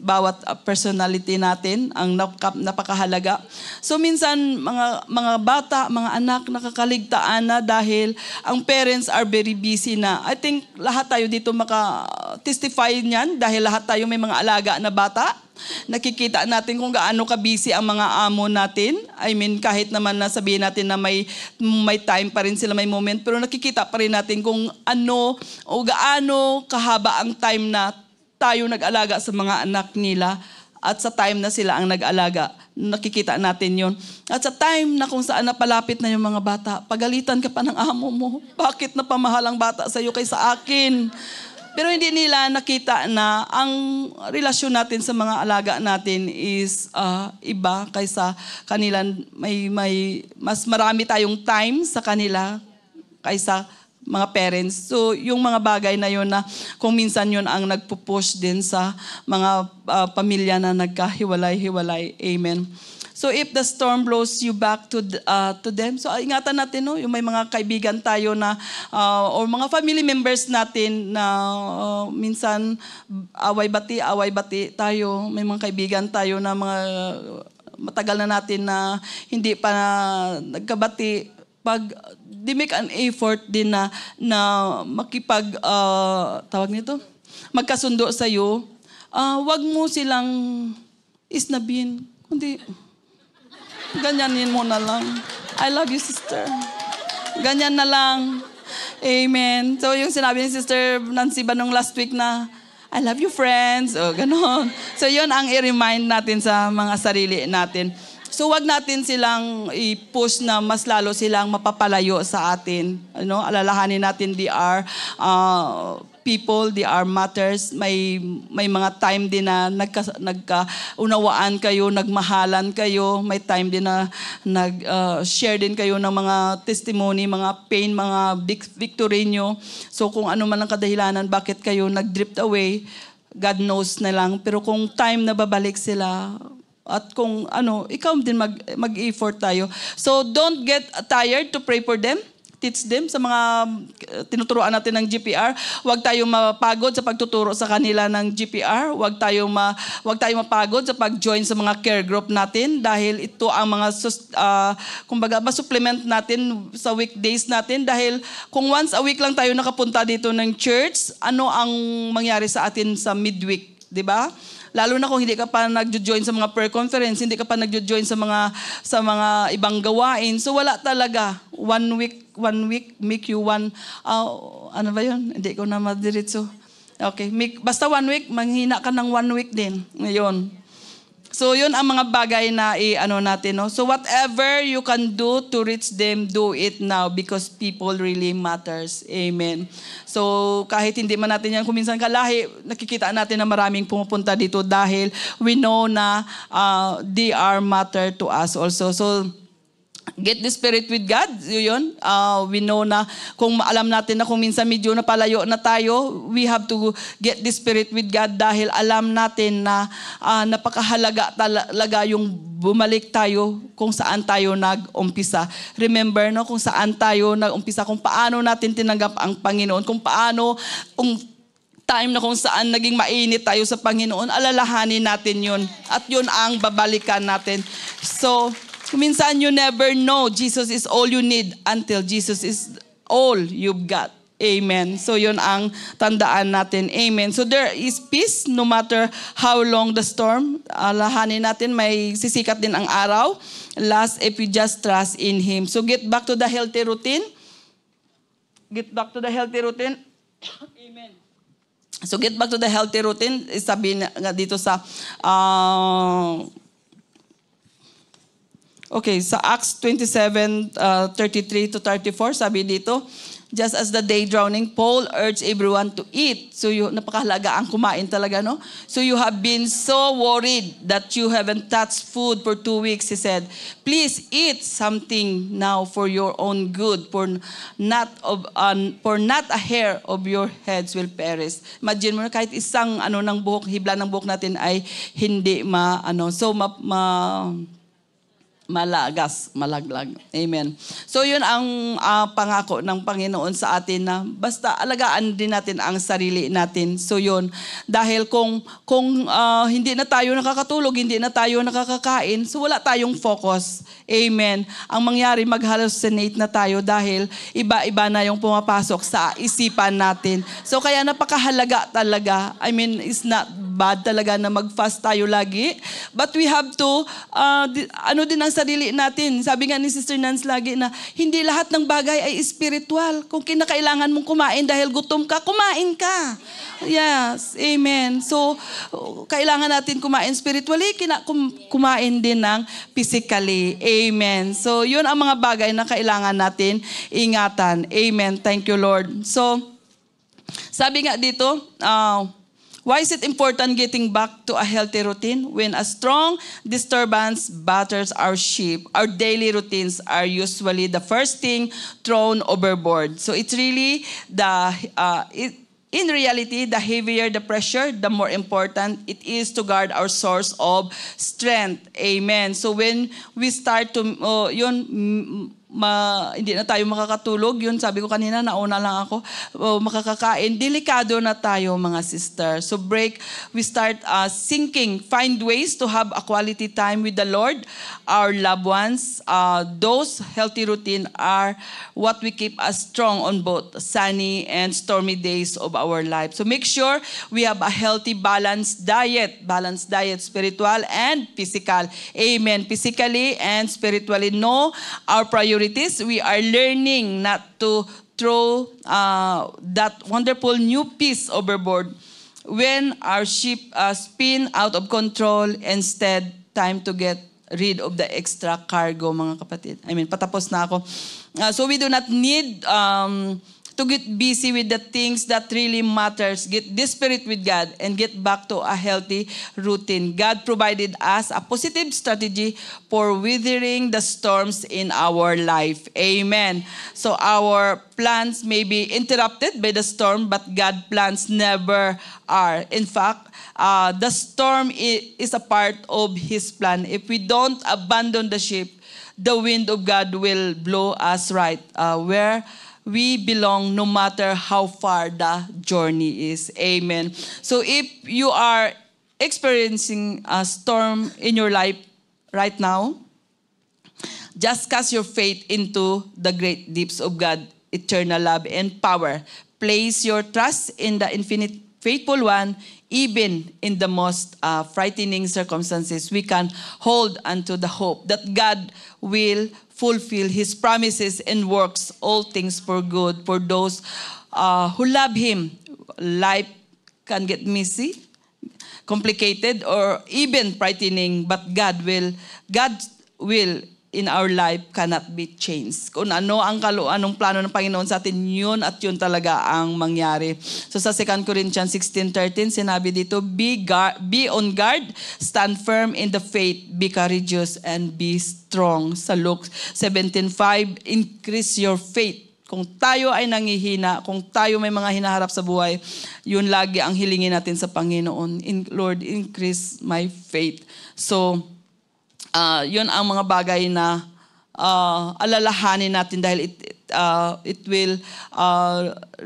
bawat personality natin, ang napakahalaga. So minsan mga bata, mga anak nakakaligtaan na dahil ang parents are very busy na. I think lahat tayo dito maka-testify niyan dahil lahat tayo may mga alaga na bata. Nakikita natin kung gaano ka-busy ang mga amo natin. I mean, kahit naman na sabihin natin na may time pa rin sila, may moment, pero nakikita pa rin natin kung ano o gaano kahaba ang time na tayo nag-alaga sa mga anak nila at sa time na sila ang nag-alaga. Nakikita natin yon. At sa time na kung saan napalapit na yung mga bata, pagalitan ka pa ng amo mo. Bakit napamahal ang bata sa iyo kaysa akin? Pero hindi nila nakita na ang relasyon natin sa mga alaga natin is iba kaysa kanila. Mas marami tayong time sa kanila kaysa mga parents. So yung mga bagay na yun na kung minsan yun ang nagpupush din sa mga pamilya na nagkahiwalay-hiwalay. Amen. So if the storm blows you back to them, so ingatan natin, no, yung may mga kaibigan tayo na or mga family members natin na minsan away-bati tayo, may mga kaibigan tayo na mga matagal na natin na hindi pa nagkabati. Pag they make an effort din na makipag tawag nito, magkasundo sa iyo, wag mo silang isnabin, kundi ganyanin mo na lang. I love you, sister. Ganyan na lang. Amen. So yung sinabi ni Sister Nancy ba nung last week na, I love you, friends. O, ganon. So yun ang i-remind natin sa mga sarili natin. So wag natin silang i-push na mas lalo silang mapapalayo sa atin. Ano? Alalahanin natin they are people, they are matters. May mga time din na nagkaunawaan kayo, nagmahalan kayo. May time din na nag-share din kayo ng mga testimony, mga pain, mga victory nyo. So kung ano man ang kadahilanan, bakit kayo nag-drift away, God knows na lang. Pero kung time na babalik sila, at kung ano, ikaw din mag-effort tayo. So don't get tired to pray for them. Teach them sa mga tinuturoan natin ng GPR. Huwag tayong mapagod sa pagtuturo sa kanila ng GPR. Huwag tayong mapagod sa pag-join sa mga care group natin dahil ito ang mga kumbaga ma-supplement natin sa weekdays natin dahil kung once a week lang tayo nakapunta dito ng church, ano ang mangyari sa atin sa midweek, 'di ba? Lalo na kung hindi ka pa nagjo-join sa mga prayer conference, hindi ka pa nagjo-join sa mga ibang gawain. So wala talaga. One week make you one, ano ba yun? Hindi ko na madiretso. Okay, basta 1 week, manghina ka ng 1 week din. Ngayon. So yun ang mga bagay na i-ano natin. No? So whatever you can do to reach them, do it now because people really matters. Amen. So kahit hindi man natin yan, kung minsan kalahi, nakikita natin na maraming pumupunta dito dahil we know na they are matter to us also. So get the Spirit with God, yun. We know na kung alam natin na kung minsan medyo napalayo na tayo, we have to get the Spirit with God dahil alam natin na napakahalaga talaga yung bumalik tayo kung saan tayo nag-umpisa. Remember, no, kung saan tayo nag-umpisa, kung paano natin tinanggap ang Panginoon, kung paano, kung time na kung saan naging mainit tayo sa Panginoon, alalahanin natin yun. At yun ang babalikan natin. So, minsan you never know Jesus is all you need until Jesus is all you've got. Amen. So yun ang tandaan natin. Amen. So there is peace no matter how long the storm. Alahanin natin may sisikat din ang araw. Last, if we just trust in Him. So get back to the healthy routine. Get back to the healthy routine. Amen. So get back to the healthy routine. Sabi nga dito sa Okay, sa Acts 27:33 to 34, sabi dito, just as the day dawning, Paul urged everyone to eat. So napakahalaga ang kumain talaga, no? So you have been so worried that you haven't touched food for 2 weeks, he said. Please eat something now for your own good, for not a hair of your heads will perish. Imagine mo na kahit isang ng buhok, hibla ng buhok natin ay hindi malaglag. Amen. So yun ang pangako ng Panginoon sa atin na basta alagaan din natin ang sarili natin. So yun, dahil kung hindi na tayo nakakatulog, hindi na tayo nakakakain, so wala tayong focus. Amen. Ang mangyari, mag-hallucinate na tayo dahil iba-iba na yung pumapasok sa isipan natin. So kaya napakahalaga talaga. I mean, it's not bad talaga na mag-fast tayo lagi. But we have to, din ang sarili natin. Sabi nga ni Sister Nance lagi na, hindi lahat ng bagay ay spiritual. Kung kinakailangan mong kumain dahil gutom ka, kumain ka. Yes, amen. So, kailangan natin kumain spiritually, kumain din ng physically. Amen. So, yun ang mga bagay na kailangan natin ingatan. Amen. Thank you, Lord. So, sabi nga dito, why is it important getting back to a healthy routine? When a strong disturbance batters our ship, our daily routines are usually the first thing thrown overboard. So it's really in reality, the heavier the pressure, the more important it is to guard our source of strength. Amen. So when we start to, hindi na tayo makakatulog. Yun, sabi ko kanina, nauna lang ako, makakakain. Delikado na tayo, mga sister. So we start sinking. Find ways to have a quality time with the Lord, our loved ones. Those healthy routine are what we keep us strong on both sunny and stormy days of our life. So make sure we have a healthy, balanced diet, spiritual and physical. Amen. Physically and spiritually. Know our priorities. We are learning not to throw that wonderful new piece overboard when our ship spin out of control. Instead, time to get rid of the extra cargo, mga kapatid. I mean, patapos na ako. So we do not need to get busy with the things that really matters. Get desperate with God and get back to a healthy routine. God provided us a positive strategy for weathering the storms in our life. Amen. So our plans may be interrupted by the storm, but God's plans never are. In fact, the storm is a part of His plan. If we don't abandon the ship, the wind of God will blow us right where we belong, no matter how far the journey is. Amen. So if you are experiencing a storm in your life right now, just cast your faith into the great deeps of God, eternal love and power. Place your trust in the infinite faithful one. Even in the most frightening circumstances, we can hold unto the hope that God will fulfill His promises and works all things for good for those who love Him. Life can get messy, complicated, or even frightening, but God will in our life cannot be changed. Kung anong plano ng Panginoon sa atin, yun at yun talaga ang mangyari. So sa 2 Corinthians 16:13, sinabi dito, be on guard, stand firm in the faith, be courageous, and be strong. Sa Luke 17:5, increase your faith. Kung tayo ay nangihina, kung tayo may mga hinaharap sa buhay, yun lagi ang hilingin natin sa Panginoon. Lord, increase my faith. So, yun ang mga bagay na alalahanin natin dahil it will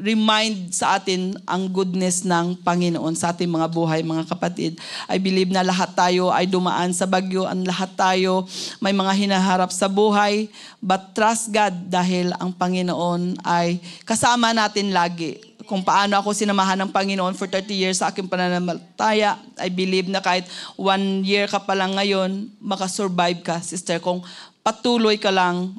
remind sa atin ang goodness ng Panginoon sa ating mga buhay, mga kapatid. I believe na lahat tayo ay dumaan sa bagyo, ang lahat tayo may mga hinaharap sa buhay, but trust God dahil ang Panginoon ay kasama natin lagi. Kung paano ako sinamahan ng Panginoon for 30 years sa aking pananampalataya, I believe na kahit 1 year ka pa lang ngayon, makasurvive ka, sister, kung patuloy ka lang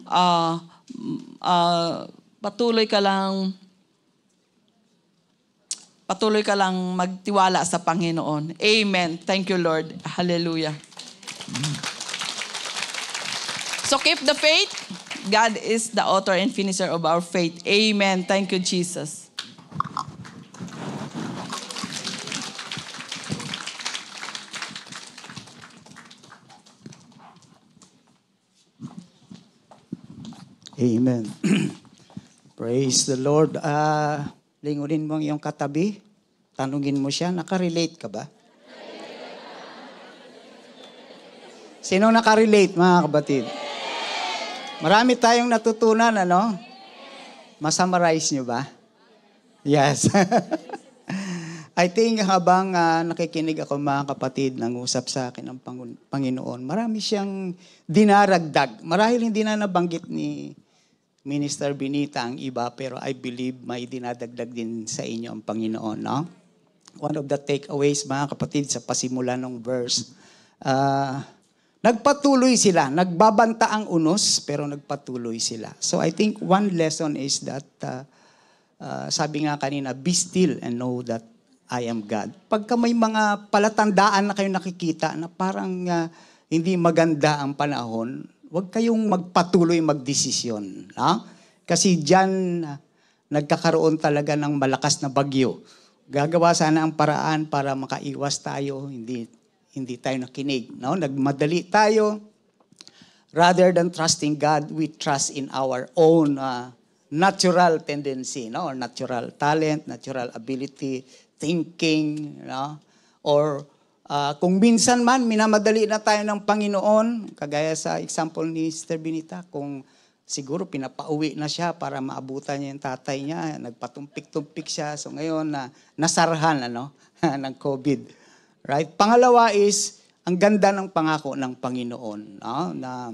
magtiwala sa Panginoon. Amen. Thank you, Lord. Hallelujah. So keep the faith. God is the author and finisher of our faith. Amen. Thank you, Jesus. Amen. Praise the Lord. Lingunin mo yung katabi. Tanungin mo siya, nakarelate ka ba? Sino nakarelate, mga kapatid? Marami tayong natutunan, ano? Masummarize nyo ba? Yes. I think habang nakikinig ako, mga kapatid, nangusap sa akin ng Panginoon, marami siyang dinaragdag. Marahil hindi na nabanggit ni Minister Benita ang iba, pero I believe may dinadagdag din sa inyo ang Panginoon. No? One of the takeaways, mga kapatid, sa pasimula ng verse, nagpatuloy sila. Nagbabanta ang unos, pero nagpatuloy sila. So I think one lesson is that, sabi nga kanina, be still and know that I am God. Pagka may mga palatandaan na kayo nakikita na parang hindi maganda ang panahon, huwag kayong magpatuloy magdesisyon. Ha? Kasi diyan nagkakaroon talaga ng malakas na bagyo. Gagawa sana ang paraan para makaiwas tayo, hindi tayo nakinig. No? Nagmadali tayo. Rather than trusting God, we trust in our own natural tendency, no? Or natural talent, natural ability, thinking, no? Or kung minsan man, minamadali na tayo ng Panginoon, kagaya sa example ni Sister Benita, kung siguro pinapauwi na siya para maabutan niya yung tatay niya, nagpatumpik-tumpik siya, so ngayon nasarhan ng COVID. Right? Pangalawa is, ang ganda ng pangako ng Panginoon, no? Na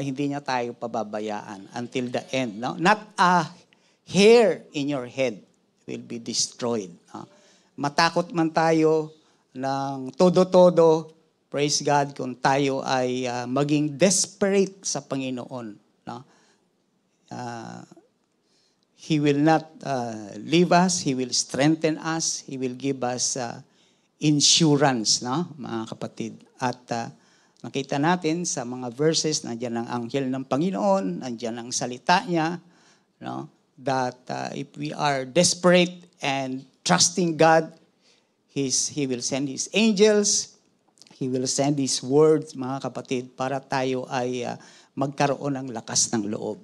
hindi niya tayo pababayaan until the end. No? Not a hair in your head will be destroyed. No? Matakot man tayo ng todo-todo, praise God, kung tayo ay maging desperate sa Panginoon. No? He will not leave us. He will strengthen us. He will give us insurance, no, mga kapatid. At nakita natin sa mga verses, nandiyan ang anghel ng Panginoon, nandiyan ang salita niya, no, that if we are desperate and trusting God, He will send His angels, He will send His words, mga kapatid, para tayo ay magkaroon ng lakas ng loob.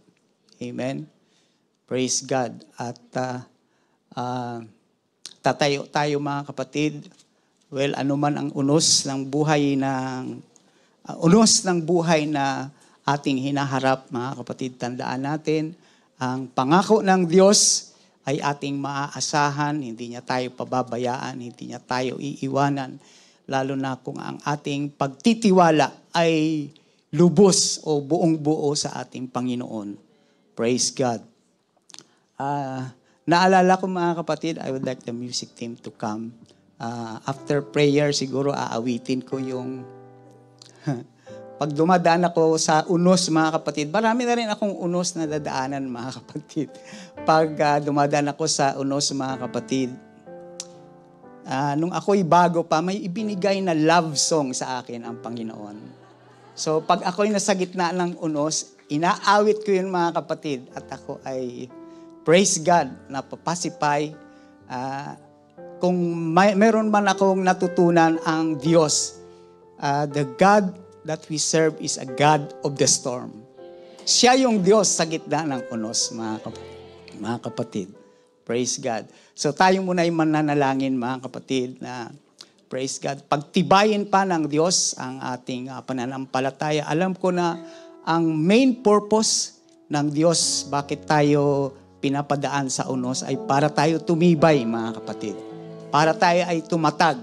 Amen? Praise God. At tatayo tayo, mga kapatid. Well, anuman ang unos ng buhay na ating hinaharap, mga kapatid, tandaan natin, ang pangako ng Diyos ay ating maaasahan, hindi niya tayo pababayaan, hindi niya tayo iiwanan, lalo na kung ang ating pagtitiwala ay lubos o buong-buo sa ating Panginoon. Praise God. Naalala ko, mga kapatid, I would like the music team to come. After prayer, siguro aawitin ko yung pag dumadaan ako sa unos, mga kapatid, marami na rin akong unos na dadaanan, mga kapatid. Pag dumadaan ako sa unos, mga kapatid, nung ako'y bago pa, may ibinigay na love song sa akin ang Panginoon. So pag ako'y nasa gitna ng unos, inaawit ko yun, mga kapatid, at ako ay praise God, napapasipay. Kung meron man akong natutunan ang Diyos, the God that we serve is a God of the storm. Siya yung Diyos sa gitna ng unos, mga kapatid. Praise God. So tayo muna ay mananalangin, mga kapatid, na praise God. Pagtibayin pa ng Diyos ang ating pananampalataya. Alam ko na ang main purpose ng Diyos, bakit tayo pinapadaan sa unos, ay para tayo tumibay, mga kapatid. Para tayo ay tumatag.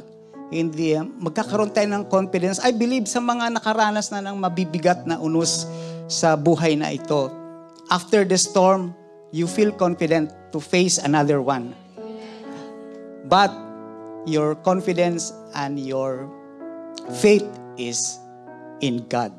Hindi, magkakaroon tayo ng confidence. I believe sa mga nakaranas na ng mabibigat na unos sa buhay na ito. After the storm, you feel confident to face another one. But your confidence and your faith is in God.